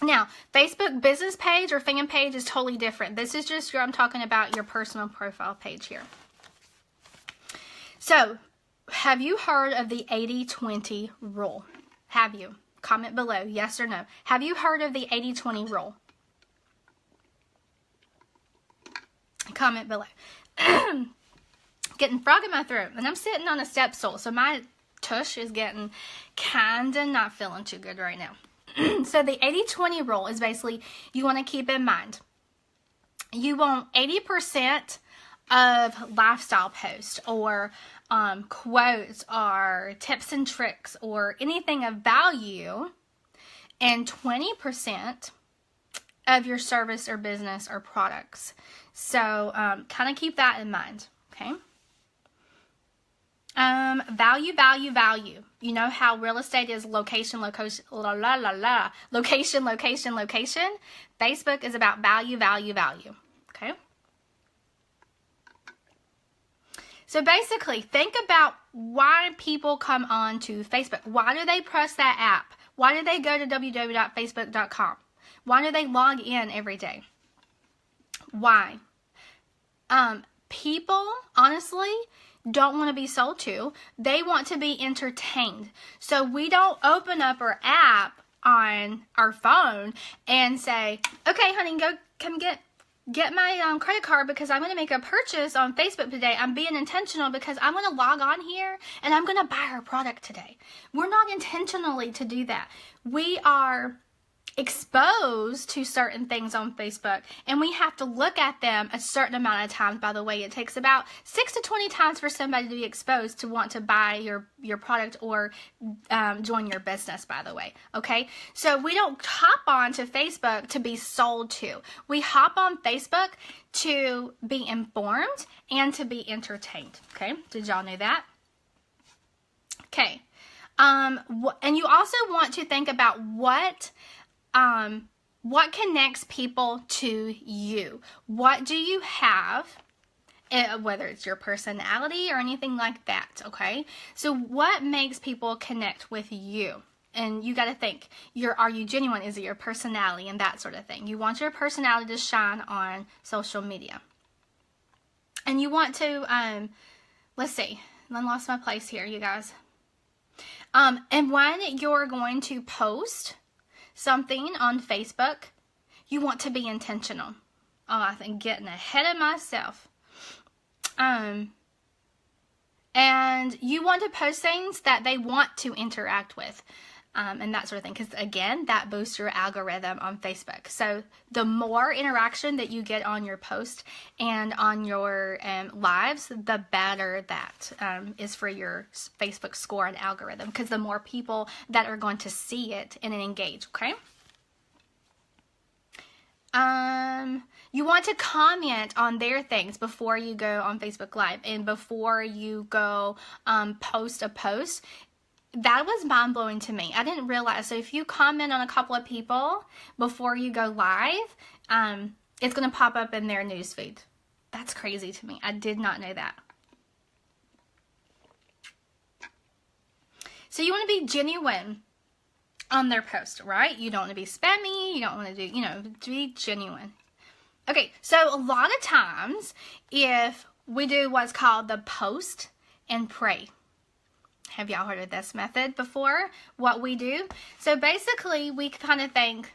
[SPEAKER 1] Now, Facebook business page or fan page is totally different. This is just I'm talking about your personal profile page here. So, have you heard of the 80-20 rule? Have you? Comment below, yes or no. Have you heard of the 80-20 rule? Comment below. Getting frog in my throat, and I'm sitting on a step stool, so my tush is getting kinda not feeling too good right now. So the 80-20 rule is basically, you want to keep in mind, you want 80% of lifestyle posts or quotes or tips and tricks or anything of value, and 20% of your service or business or products. So kind of keep that in mind, okay? Value. You know how real estate is location. Location. Facebook is about value. Okay? So basically, think about why people come on to Facebook. Why do they press that app? Why do they go to www.facebook.com? Why do they log in every day? Why? People, honestly, don't want to be sold to. They want to be entertained. So we don't open up our app on our phone and say, okay, honey, come get my credit card because I'm going to make a purchase on Facebook today. I'm being intentional because I'm going to log on here and I'm going to buy our product today. We're not intentionally to do that. We are exposed to certain things on Facebook, and we have to look at them a certain amount of times. By the way, it takes about 6 to 20 times for somebody to be exposed to want to buy your product or join your business, by the way. Okay, so we don't hop on to Facebook to be sold to. We hop on Facebook to be informed and to be entertained. Okay, did y'all know that? Okay, and you also want to think about what connects people to you? What do you have, whether it's your personality or anything like that, okay? So what makes people connect with you? And you got to think, are you genuine? Is it your personality and that sort of thing? You want your personality to shine on social media. And you want to, let's see, I lost my place here, you guys. And when you're going to post something on Facebook, you want to be intentional. Oh, I think getting ahead of myself. And you want to post things that they want to interact with, and that sort of thing. Because again, that boosts your algorithm on Facebook. So the more interaction that you get on your post and on your lives, the better that is for your Facebook score and algorithm. Because the more people that are going to see it and engage, okay? You want to comment on their things before you go on Facebook Live and before you go post a post. That was mind-blowing to me. I didn't realize. So if you comment on a couple of people before you go live, it's going to pop up in their newsfeed. That's crazy to me. I did not know that. So you want to be genuine on their post, right? You don't want to be spammy. You don't want to do, to be genuine. Okay, so a lot of times, if we do what's called the post and pray. Have y'all heard of this method before? What we do? So basically, we kind of think,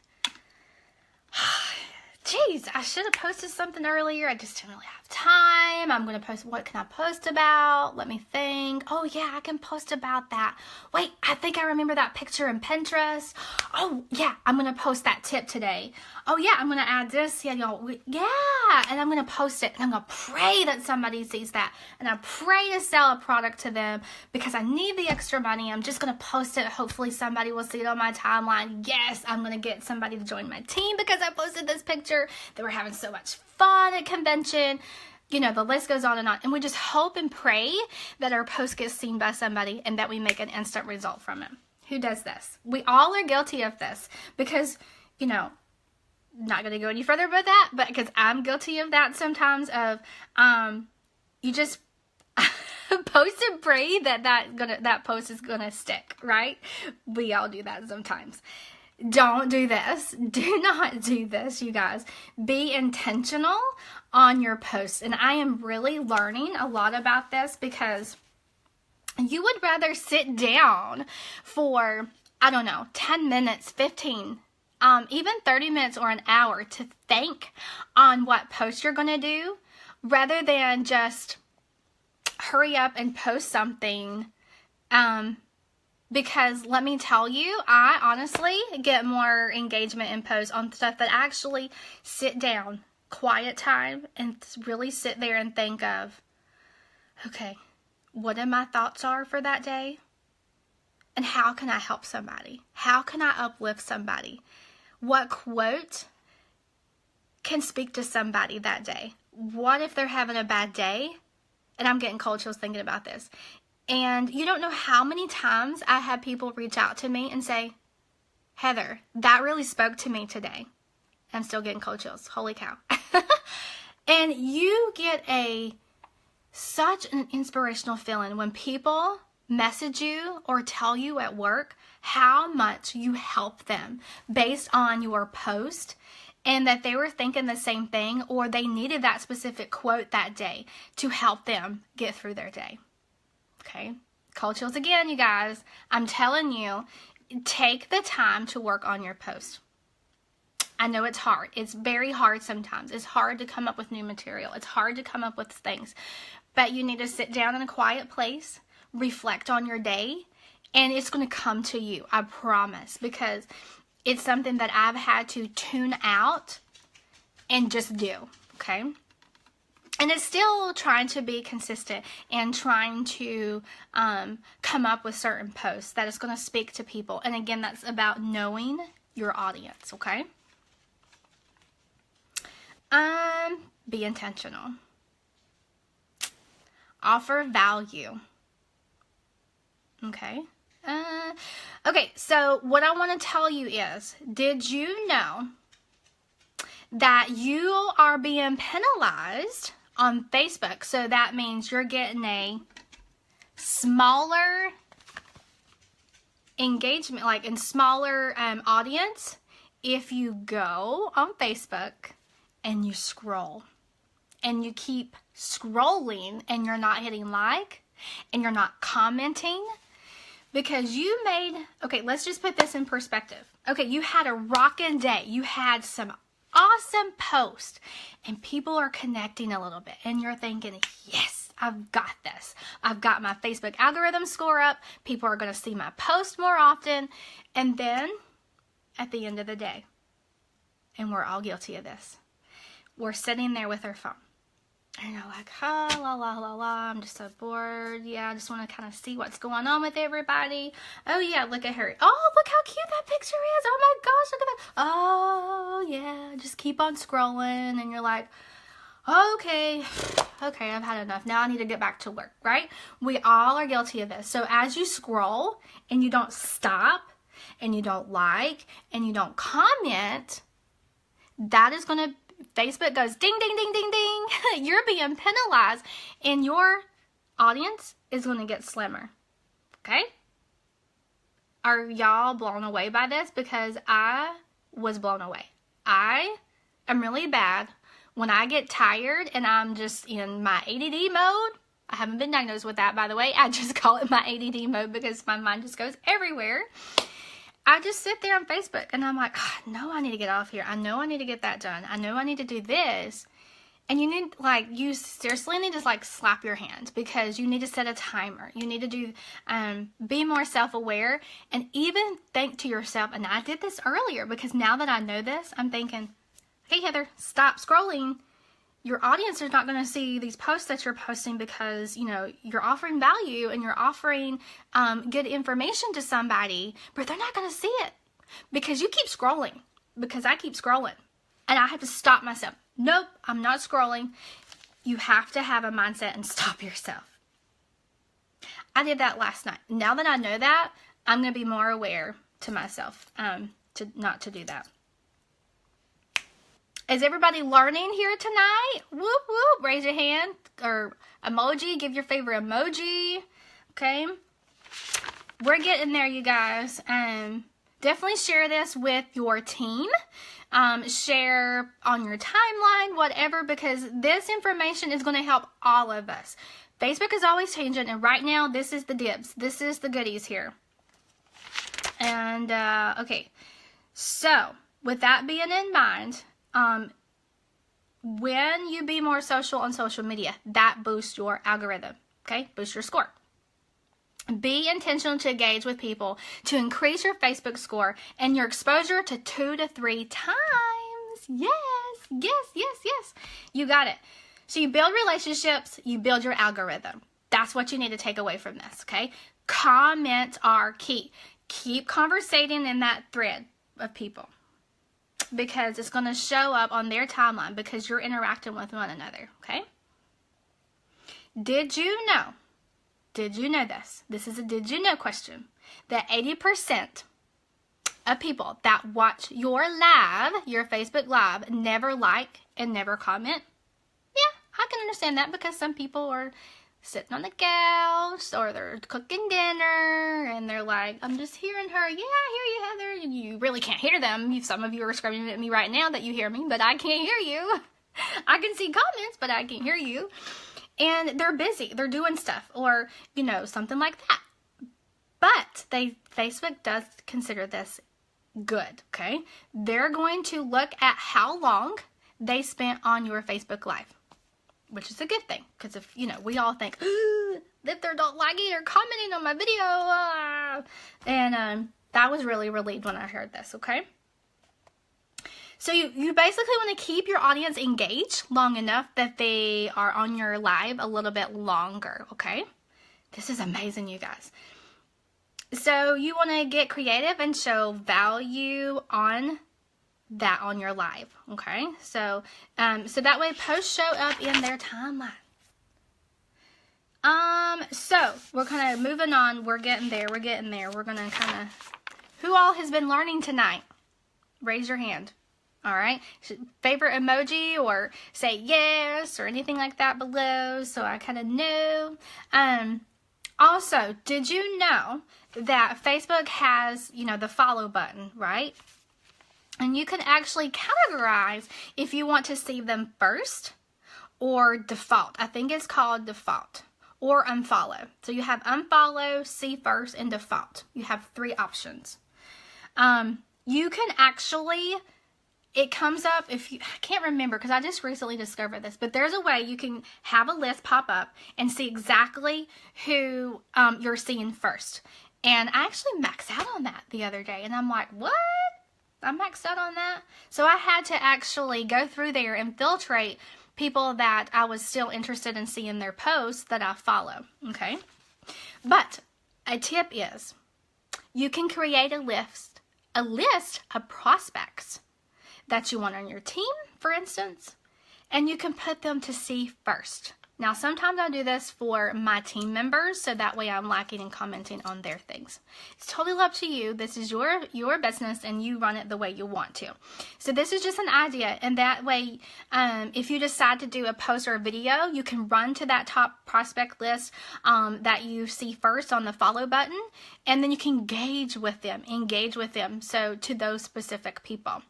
[SPEAKER 1] geez, I should have posted something earlier. I just didn't really have time. I'm going to post, what can I post about? Let me think. Oh yeah, I can post about that. Wait, I think I remember that picture in Pinterest. Oh yeah, I'm going to post that tip today. Oh yeah, I'm going to add this. Yeah, y'all. Yeah, and I'm going to post it. And I'm going to pray that somebody sees that. And I pray to sell a product to them because I need the extra money. I'm just going to post it. Hopefully somebody will see it on my timeline. Yes, I'm going to get somebody to join my team because I posted this picture. They were having so much fun at convention. The list goes on. And we just hope and pray that our post gets seen by somebody and that we make an instant result from it. Who does this? We all are guilty of this because, not going to go any further about that, but because I'm guilty of that sometimes of, you just post and pray that post is going to stick, right? We all do that sometimes. don't do this. Do not do this, you guys. Be intentional on your posts. And I am really learning a lot about this because you would rather sit down for, I don't know, 10 minutes, 15, even 30 minutes or an hour to think on what post you're going to do rather than just hurry up and post something. Because let me tell you, I honestly get more engagement in posts on stuff that actually sit down, quiet time, and really sit there and think of, okay, what my thoughts are for that day, and how can I help somebody? How can I uplift somebody? What quote can speak to somebody that day? What if they're having a bad day? And I'm getting cold chills thinking about this. And you don't know how many times I had people reach out to me and say, Heather, that really spoke to me today. I'm still getting cold chills. Holy cow. And you get such an inspirational feeling when people message you or tell you at work how much you help them based on your post, and that they were thinking the same thing or they needed that specific quote that day to help them get through their day. Okay, cold chills again, you guys. I'm telling you, take the time to work on your post. I know it's hard. It's very hard sometimes. It's hard to come up with new material. It's hard to come up with things. But you need to sit down in a quiet place, reflect on your day, and it's going to come to you. I promise. Because it's something that I've had to tune out and just do. Okay? And it's still trying to be consistent and trying to come up with certain posts that is going to speak to people. And again, that's about knowing your audience, okay? Be intentional. Offer value. Okay. Okay, so what I want to tell you is, did you know that you are being penalized on Facebook? So that means you're getting a smaller engagement, like in smaller audience, if you go on Facebook and you scroll and you keep scrolling and you're not hitting like and you're not commenting because you made, okay, let's just put this in perspective. Okay, you had a rockin' day. You had some awesome post and people are connecting a little bit and you're thinking, yes, I've got this. I've got my Facebook algorithm score up. People are going to see my post more often. And then at the end of the day, and we're all guilty of this, we're sitting there with our phone and you're like, oh, la, la, la, la, I'm just so bored. Yeah, I just want to kind of see what's going on with everybody. Oh, yeah, look at her. Oh, look how cute that picture is. Oh, my gosh, look at that. Oh, yeah, just keep on scrolling. And you're like, okay, I've had enough. Now I need to get back to work, right? We all are guilty of this. So as you scroll and you don't stop and you don't like and you don't comment, that is going to, Facebook goes ding, ding, ding, ding, ding. You're being penalized and your audience is going to get slimmer. Okay? Are y'all blown away by this? Because I was blown away. I am really bad when I get tired and I'm just in my ADD mode. I haven't been diagnosed with that, by the way. I just call it my ADD mode because my mind just goes everywhere. I just sit there on Facebook and I'm like, oh, no, I need to get off here. I know I need to get that done. I know I need to do this. And you need, like, you seriously need to, like, slap your hand because you need to set a timer. You need to do, be more self-aware and even think to yourself, and I did this earlier because now that I know this, I'm thinking, hey, Heather, stop scrolling. Your audience is not going to see these posts that you're posting because, you know, you're offering value and you're offering good information to somebody, but they're not going to see it because you keep scrolling, because I keep scrolling and I have to stop myself. Nope, I'm not scrolling. You have to have a mindset and stop yourself. I did that last night. Now that I know that, I'm going to be more aware to myself to not to do that. Is everybody learning here tonight? Whoop, whoop. Raise your hand or emoji. Give your favorite emoji. Okay. We're getting there, you guys. definitely share this with your team. Share on your timeline, whatever, because this information is going to help all of us. Facebook is always changing, and right now, this is the dibs. This is the goodies here. And, okay. So, with that being in mind, when you be more social on social media, that boosts your algorithm, okay? Boosts your score. Be intentional to engage with people to increase your Facebook score and your exposure to 2 to 3 times. Yes, yes, yes, yes. You got it. So you build relationships, you build your algorithm. That's what you need to take away from this, okay? Comments are key. Keep conversating in that thread of people, because it's going to show up on their timeline because you're interacting with one another, okay? Did you know this? This is a did you know question. That 80% of people that watch your live, your Facebook live, never like and never comment? Yeah, I can understand that, because some people are sitting on the couch or they're cooking dinner and they're like, I'm just hearing her. Yeah, I hear you, Heather. And you really can't hear them. Some of you are screaming at me right now that you hear me, but I can't hear you. I can see comments, but I can't hear you. And they're busy. They're doing stuff, or, you know, something like that. But Facebook does consider this good, okay? They're going to look at how long they spent on your Facebook Live, which is a good thing, because if, you know, we all think, if they're not liking or commenting on my video, and that was really relieved when I heard this, okay? So you basically want to keep your audience engaged long enough that they are on your live a little bit longer, okay? This is amazing, you guys. So you want to get creative and show value on that on your live, okay? So so that way posts show up in their timeline. So we're kind of moving on. We're getting there. We're going to kind of, who all has been learning tonight? Raise your hand. All right. Favorite emoji, or say yes or anything like that below, so I kind of know. Also, did you know that Facebook has, you know, the follow button, right? And you can actually categorize if you want to see them first or default. I think it's called default, or unfollow. So you have unfollow, see first, and default. You have 3 options. You can actually, it comes up if you, I can't remember because I just recently discovered this, but there's a way you can have a list pop up and see exactly who you're seeing first. And I actually maxed out on that the other day, and I'm like, what? I maxed out on that? So I had to actually go through there and filtrate people that I was still interested in seeing their posts that I follow, okay? But a tip is you can create a list of prospects that you want on your team, for instance, and you can put them to see first. Now, sometimes I do this for my team members, so that way I'm liking and commenting on their things. It's totally up to you. This is your business, and you run it the way you want to. So this is just an idea, and that way, if you decide to do a post or a video, you can run to that top prospect list that you see first on the follow button, and then you can engage with them, so to those specific people.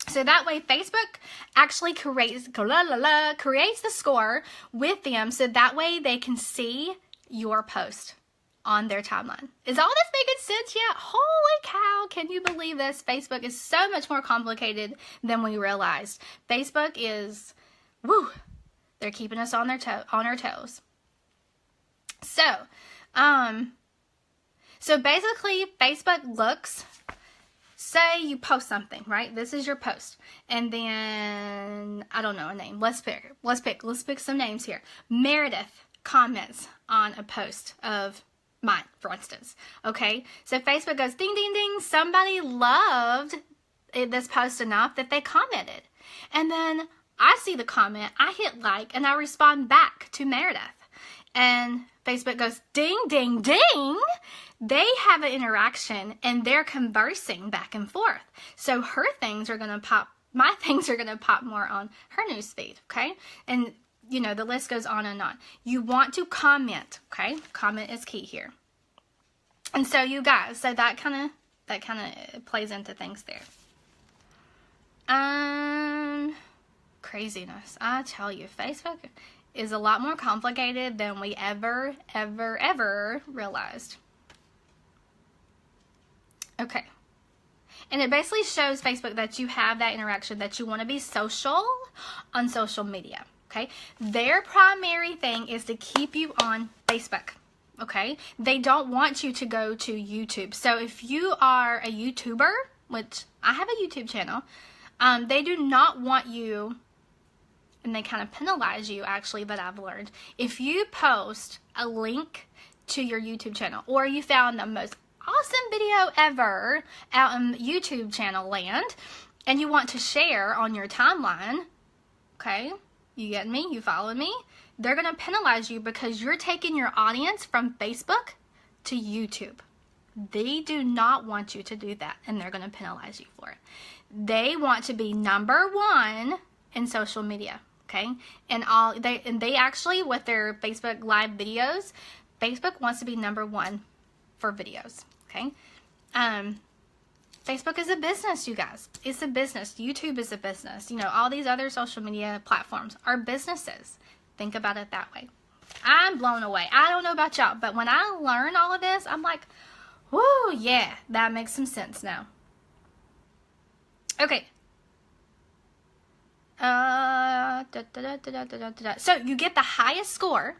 [SPEAKER 1] So that way, Facebook actually creates the score with them, so that way they can see your post on their timeline. Is all this making sense yet? Holy cow, can you believe this? Facebook is so much more complicated than we realized. Facebook is, they're keeping us on our toes. So basically, Facebook looks, say you post something, right? This is your post. And then, I don't know a name. Let's pick some names here. Meredith comments on a post of mine, for instance. Okay? So Facebook goes, ding, ding, ding. Somebody loved this post enough that they commented. And then I see the comment, I hit like, and I respond back to Meredith. And Facebook goes, ding, ding, ding. They have an interaction and they're conversing back and forth. So her things are going to pop, my things are going to pop more on her newsfeed, okay? And, you know, the list goes on and on. You want to comment, okay? Comment is key here. And so you guys, so that kind of that kind of plays into things there. Craziness. I tell you, Facebook is a lot more complicated than we ever realized. Okay. And it basically shows Facebook that you have that interaction, that you want to be social on social media. Okay. Their primary thing is to keep you on Facebook. Okay. They don't want you to go to YouTube. So if you are a YouTuber, which I have a YouTube channel, they do not want you, and they kind of penalize you, actually, that I've learned. If you post a link to your YouTube channel, or you found the most awesome video ever out in YouTube channel land, and you want to share on your timeline, okay, you get me, you follow me, they're going to penalize you because you're taking your audience from Facebook to YouTube. They do not want you to do that, and they're going to penalize you for it. They want to be number one in social media, okay? And they actually, with their Facebook live videos, Facebook wants to be number one for videos, okay? Facebook is a business, you guys. It's a business. YouTube is a business. You know, all these other social media platforms are businesses. Think about it that way. I'm blown away. I don't know about y'all, but when I learn all of this, I'm like, whoo, yeah, that makes some sense now. Okay. So you get the highest score.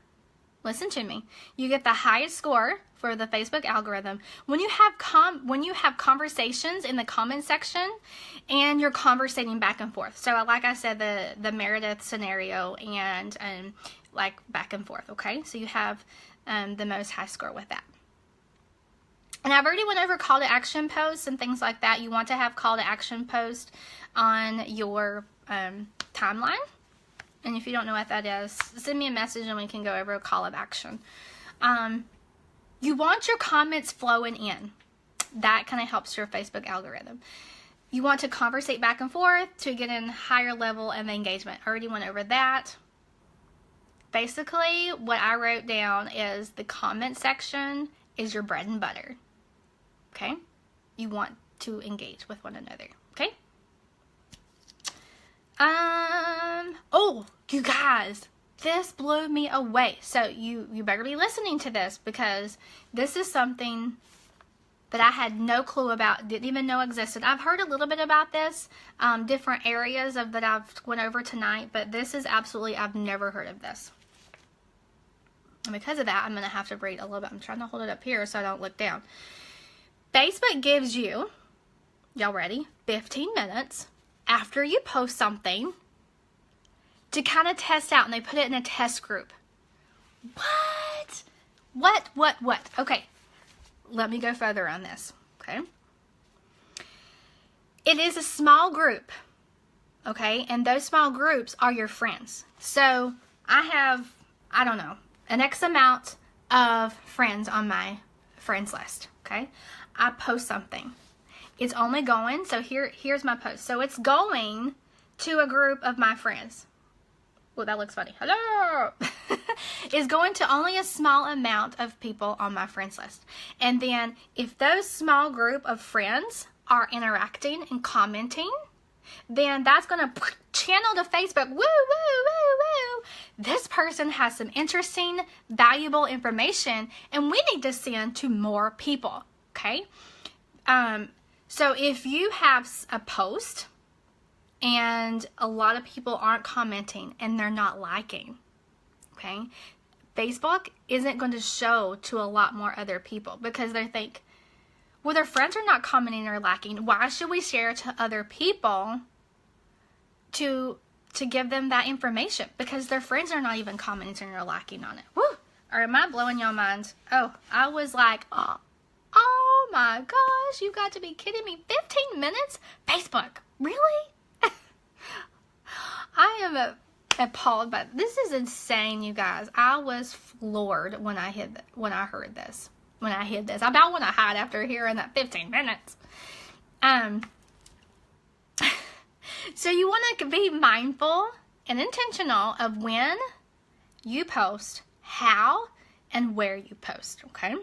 [SPEAKER 1] Listen to me. You get the highest score for the Facebook algorithm when you have conversations in the comment section and you're conversating back and forth. So like I said, the Meredith scenario and like back and forth. Okay, so you have the most high score with that. And I've already went over call to action posts and things like that. You want to have call to action posts on your timeline. And if you don't know what that is, send me a message and we can go over a call of action. You want your comments flowing in. That kind of helps your Facebook algorithm. You want to conversate back and forth to get in higher level of engagement. I already went over that. Basically, what I wrote down is the comment section is your bread and butter. Okay? You want to engage with one another. Okay? Oh, you guys, this blew me away. So you better be listening to this, because this is something that I had no clue about, didn't even know existed. I've heard a little bit about this, different areas of that I've went over tonight, but this is absolutely, I've never heard of this. And because of that, I'm going to have to read a little bit. I'm trying to hold it up here so I don't look down. Facebook gives you, y'all ready, 15 minutes after you post something to kind of test out, and they put it in a test group. What? Okay, let me go further on this, okay? It is a small group, okay? And those small groups are your friends. So I have, I don't know, an X amount of friends on my friends list, okay? I post something. It's only going, so here's my post. So it's going to a group of my friends. Oh, that looks funny. Hello! It's going to only a small amount of people on my friends list. And then if those small group of friends are interacting and commenting, then that's going to channel to Facebook. Woo, woo, woo, woo. This person has some interesting, valuable information, and we need to send to more people. Okay? So if you have a post and a lot of people aren't commenting and they're not liking, okay, Facebook isn't going to show to a lot more other people, because they think, well, their friends are not commenting or liking. Why should we share it to other people to give them that information? Because their friends are not even commenting or liking on it. Woo! Or am I blowing y'all minds? Oh, I was like, oh my gosh, you got to be kidding me. 15 minutes? Facebook, really? I am appalled by this. Is insane, you guys. I was floored when I heard this. I about want to hide after hearing that 15 minutes. So you want to be mindful and intentional of when you post, how and where you post, okay?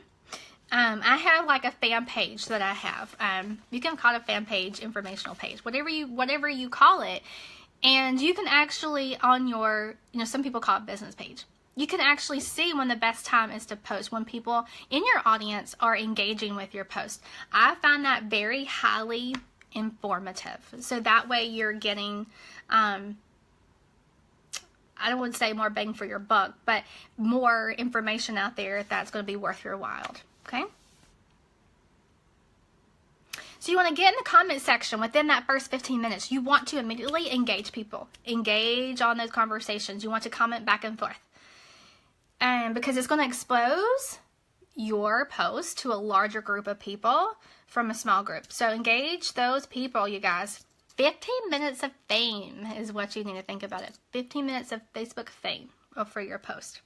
[SPEAKER 1] I have like a fan page that I have. You can call it a fan page, informational page, whatever you call it. And you can actually on your, some people call it business page. You can actually see when the best time is to post, when people in your audience are engaging with your post. I find that very highly informative. So that way you're getting, I don't want to say more bang for your buck, but more information out there that's going to be worth your while. Okay? So you want to get in the comment section within that first 15 minutes. You want to immediately engage people. Engage on those conversations. You want to comment back and forth. Because it's going to expose your post to a larger group of people from a small group. So engage those people, you guys. 15 minutes of fame is what you need to think about it. 15 minutes of Facebook fame for your post.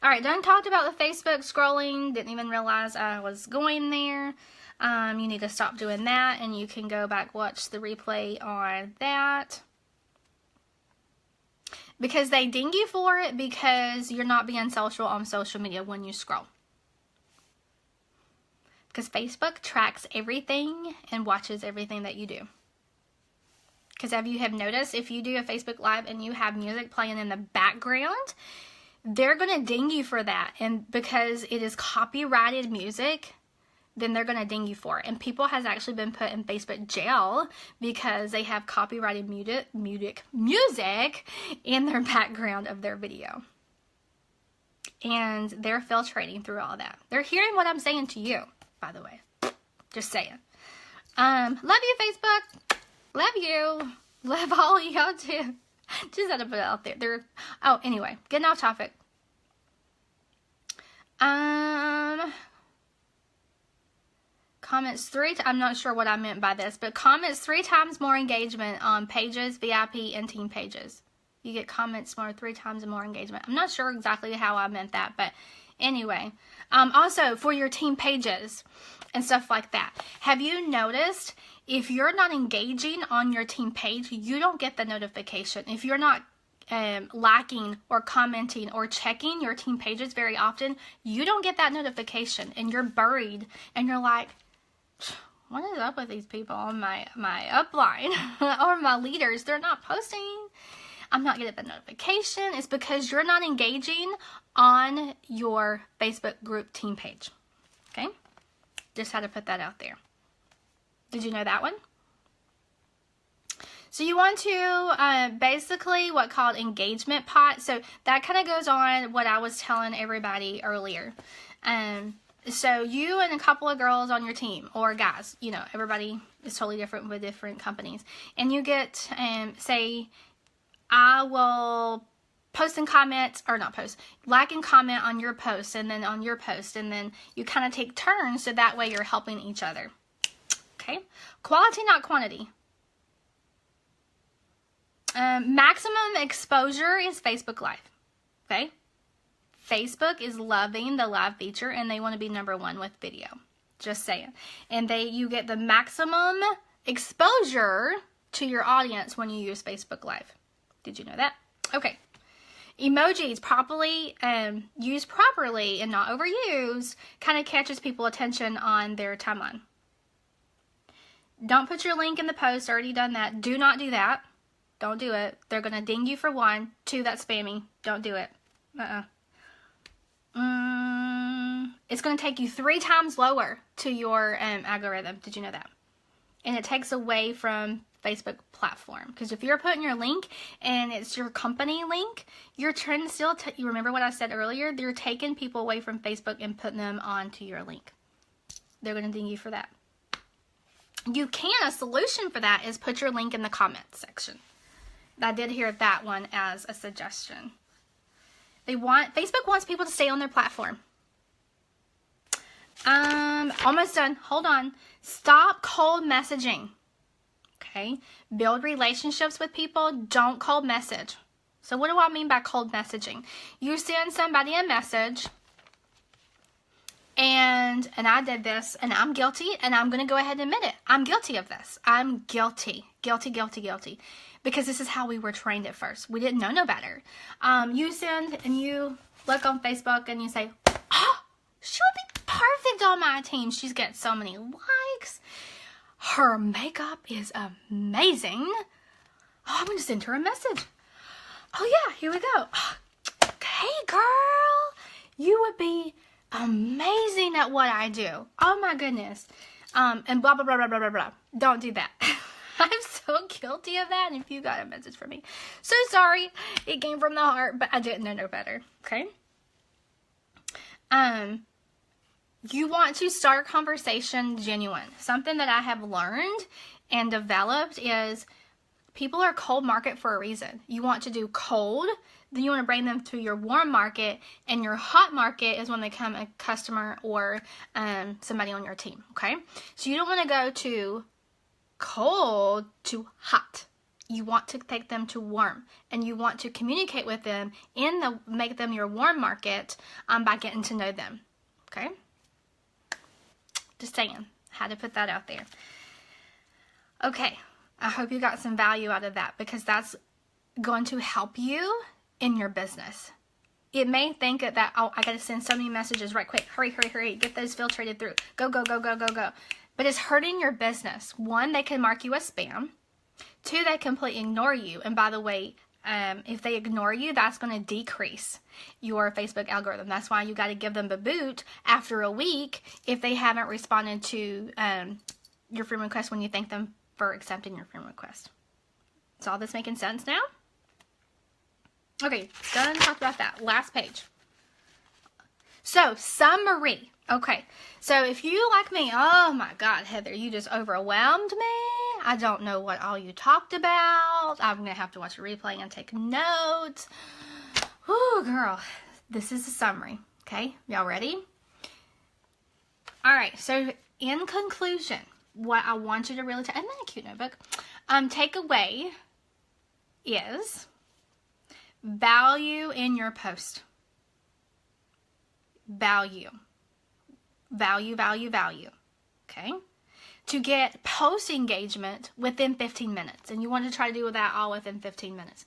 [SPEAKER 1] All right, done talked about the Facebook scrolling. Didn't even realize I was going there. You need to stop doing that, and you can go back, watch the replay on that. Because they ding you for it because you're not being social on social media when you scroll. Because Facebook tracks everything and watches everything that you do. Because if you have noticed, if you do a Facebook Live and you have music playing in the background, they're going to ding you for that. And because it is copyrighted music, then they're going to ding you for it. And people has actually been put in Facebook jail because they have copyrighted music in their background of their video. And they're filtrating through all that. They're hearing what I'm saying to you, by the way. Just saying. Love you, Facebook. Love you. Love all of y'all too. Just had to put it out there. Anyway, getting off topic. Comments I'm not sure what I meant by this, but comments 3 times more engagement on pages, VIP, and team pages. You get comments 3 times more engagement. I'm not sure exactly how I meant that, but anyway. Also, for your team pages and stuff like that, have you noticed if you're not engaging on your team page, you don't get the notification. If you're not liking or commenting or checking your team pages very often, you don't get that notification, and you're buried, and you're like, what is up with these people on my upline or my leaders? They're not posting. I'm not getting the notification. It's because you're not engaging on your Facebook group team page. Okay? Just had to put that out there. Did you know that one? So you want to basically what called engagement pot. So that kind of goes on what I was telling everybody earlier. So you and a couple of girls on your team, or guys, everybody is totally different with different companies. And you get, say, I will post and comment, or not post, like and comment on your post, and then on your post, and then you kind of take turns, so that way you're helping each other. Okay? Quality, not quantity. Maximum exposure is Facebook Live. Okay? Facebook is loving the live feature, and they want to be #1 with video. Just saying. And you get the maximum exposure to your audience when you use Facebook Live. Did you know that? Okay. Emojis properly used properly and not overused kind of catches people's attention on their timeline. Don't put your link in the post. Already done that. Do not do that. Don't do it. They're going to ding you for 1. 2, that's spammy. Don't do it. It's going to take you 3 times lower to your algorithm. Did you know that? And it takes away from Facebook platform. Because if you're putting your link and it's your company link, you're trying to still, you remember what I said earlier? They're taking people away from Facebook and putting them onto your link. They're going to ding you for that. A solution for that is put your link in the comments section. I did hear that one as a suggestion. Facebook wants people to stay on their platform. Almost done. Hold on. Stop cold messaging. Okay? Build relationships with people. Don't cold message. So what do I mean by cold messaging? You send somebody a message, and I did this, and I'm guilty, and I'm going to go ahead and admit it. I'm guilty of this. I'm guilty. Guilty. Because this is how we were trained at first. We didn't know no better. You send, and you look on Facebook, and you say, oh, she would be perfect perfect on my team. She's got so many likes. Her makeup is amazing. Oh, I'm going to send her a message. Oh, yeah, here we go. Hey, girl, you would be amazing at what I do. Oh, my goodness. And blah, blah, blah, blah, blah, blah, blah. Don't do that. I'm so guilty of that. And if you got a message from me, so sorry. It came from the heart, but I didn't know no better. Okay. You want to start a conversation genuine. Something that I have learned and developed is people are cold market for a reason. You want to do cold, then you want to bring them to your warm market, and your hot market is when they become a customer or somebody on your team. Okay. So you don't want to go to cold to hot. You want to take them to warm, and you want to communicate with them make them your warm market by getting to know them. Okay. Just saying, had to put that out there. Okay, I hope you got some value out of that, because that's going to help you in your business. It may think that, oh, I got to send so many messages right quick. Hurry, hurry, hurry. Get those filtered through. Go, go, go, go, go, go. But it's hurting your business. One, they can mark you as spam. Two, they completely ignore you. And by the way, if they ignore you, that's going to decrease your Facebook algorithm. That's why you got to give them a boot after a week if they haven't responded to your friend request when you thank them for accepting your friend request. Is all this making sense now? Okay, done talk about that. Last page. So, summary. Okay, so if you like me, oh my God, Heather, you just overwhelmed me. I don't know what all you talked about. I'm going to have to watch a replay and take notes. Ooh, girl, this is a summary. Okay, y'all ready? All right, so in conclusion, what I want you to really take, isn't that a cute notebook? Takeaway is value in your post. Value. Value, value, value. Okay? To get post engagement within 15 minutes. And you want to try to do that all within 15 minutes.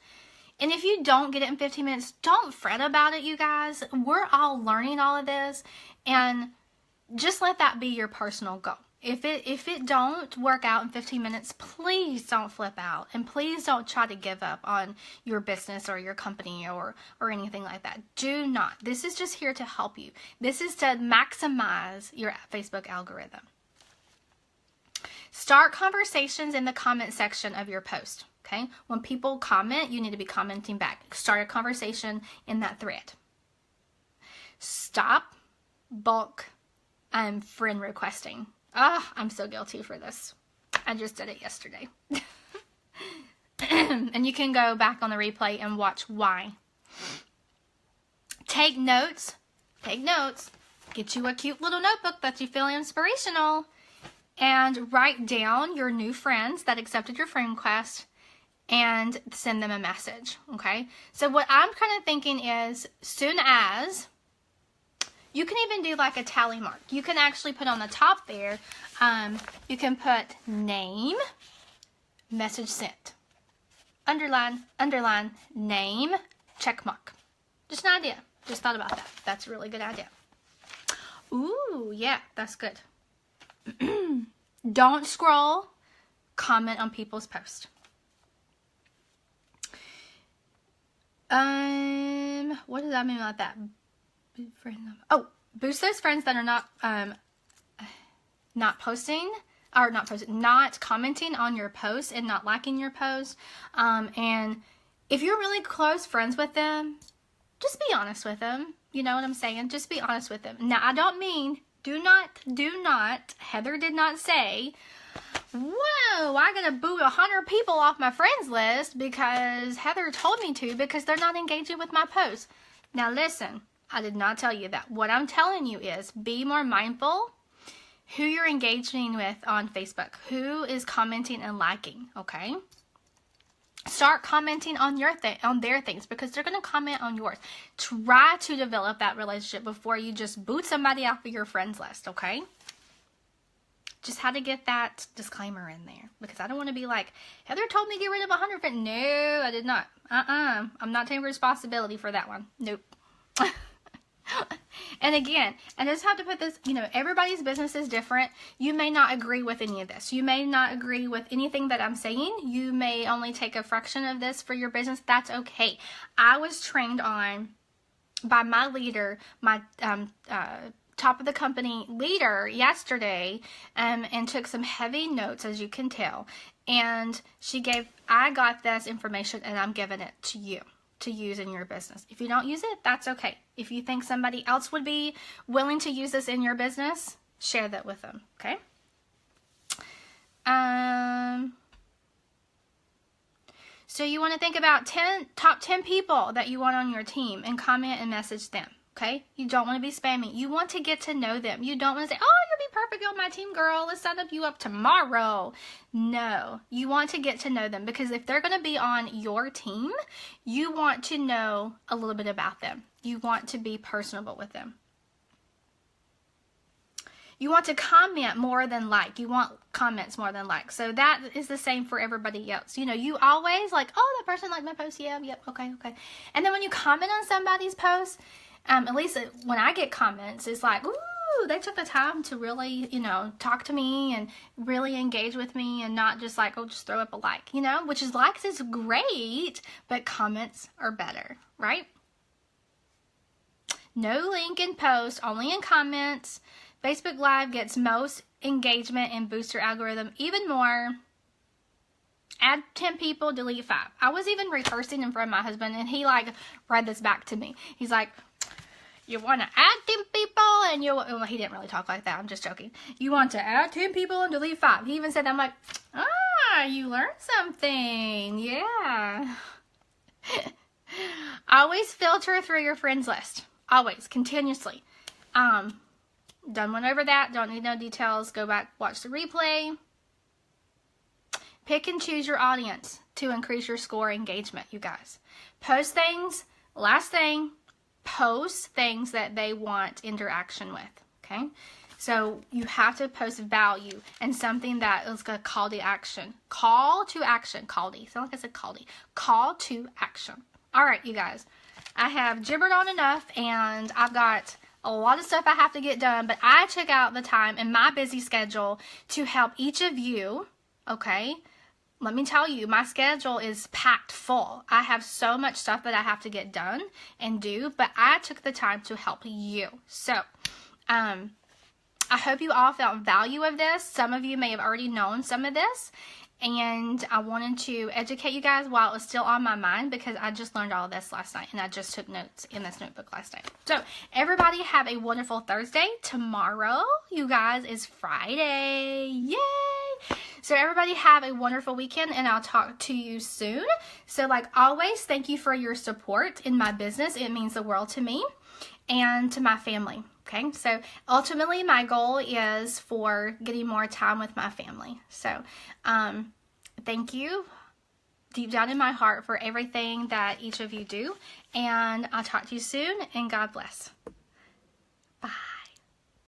[SPEAKER 1] And if you don't get it in 15 minutes, don't fret about it, you guys. We're all learning all of this. And just let that be your personal goal. If it don't work out in 15 minutes, please don't flip out. And please don't try to give up on your business or your company or anything like that. Do not. This is just here to help you. This is to maximize your Facebook algorithm. Start conversations in the comment section of your post. Okay? When people comment, you need to be commenting back. Start a conversation in that thread. Stop bulk friend requesting. I'm so guilty for this. I just did it yesterday. And you can go back on the replay and watch why. Take notes. Take notes. Get you a cute little notebook that you feel inspirational. And write down your new friends that accepted your friend request and send them a message. Okay? So what I'm kind of thinking is, soon as... You can even do like a tally mark. You can actually put on the top there, you can put name, message sent. Underline, underline, name, check mark. Just an idea. Just thought about that. That's a really good idea. Ooh, yeah, that's good. Don't scroll. Comment on people's posts. What does that mean about that? Oh, boost those friends that are not not commenting on your post and not liking your post. And if you're really close friends with them, just be honest with them. You know what I'm saying? Just be honest with them. Now, I don't mean, do not, Heather did not say, whoa, I gotta boot 100 people off my friends list because Heather told me to, because they're not engaging with my posts. Now listen, I did not tell you that. What I'm telling you is, be more mindful who you're engaging with on Facebook, who is commenting and liking, okay? Start commenting on on their things, because they're going to comment on yours. Try to develop that relationship before you just boot somebody off of your friends list, okay? Just had to get that disclaimer in there, because I don't want to be like, Heather told me to get rid of 100 friends. No, I did not. I'm not taking responsibility for that one. Nope. And again, I just have to put this, everybody's business is different. You may not agree with any of this. You may not agree with anything that I'm saying. You may only take a fraction of this for your business. That's okay. I was trained on by my leader, my top of the company leader yesterday, and took some heavy notes, as you can tell. And I got this information and I'm giving it to you to use in your business. If you don't use it, that's okay. If you think somebody else would be willing to use this in your business, share that with them, okay? So you want to think about top 10 people that you want on your team and comment and message them. Okay? You don't want to be spamming. You want to get to know them. You don't want to say, oh, you'll be perfect on my team, girl. Let's sign you up tomorrow. No. You want to get to know them, because if they're going to be on your team, you want to know a little bit about them. You want to be personable with them. You want to comment more than like. You want comments more than like. So that is the same for everybody else. You always like, oh, that person liked my post. Yeah, yep, okay. And then when you comment on somebody's post, at least when I get comments, it's like, ooh, they took the time to really, talk to me and really engage with me, and not just like, oh, just throw up a like, which is likes is great, but comments are better, right? No link in post, only in comments. Facebook Live gets most engagement and boosts your algorithm even more. Add 10 people, delete 5. I was even rehearsing in front of my husband, and he read this back to me. He's like, you want to add 10 people and well, he didn't really talk like that. I'm just joking. You want to add 10 people and delete 5. He even said that. I'm like, you learned something. Yeah. Always filter through your friends list. Always, continuously. Done went over that. Don't need no details. Go back, watch the replay. Pick and choose your audience to increase your score engagement, you guys. Post things. Last thing. Post things that they want interaction with, okay? So you have to post value and something that is a call to action. Call to action. Sound like I said caldy. Call to action. All right, you guys. I have gibbered on enough, and I've got a lot of stuff I have to get done, but I took out the time in my busy schedule to help each of you, okay? Let me tell you, my schedule is packed full. I have so much stuff that I have to get done and do, but I took the time to help you. So, I hope you all felt value of this. Some of you may have already known some of this, and I wanted to educate you guys while it was still on my mind, because I just learned all of this last night, and I just took notes in this notebook last night. So, everybody have a wonderful Thursday. Tomorrow, you guys, is Friday. Yay! So everybody have a wonderful weekend, and I'll talk to you soon. So like always, thank you for your support in my business. It means the world to me and to my family. Okay, so ultimately my goal is for getting more time with my family. So thank you deep down in my heart for everything that each of you do, and I'll talk to you soon, and God bless.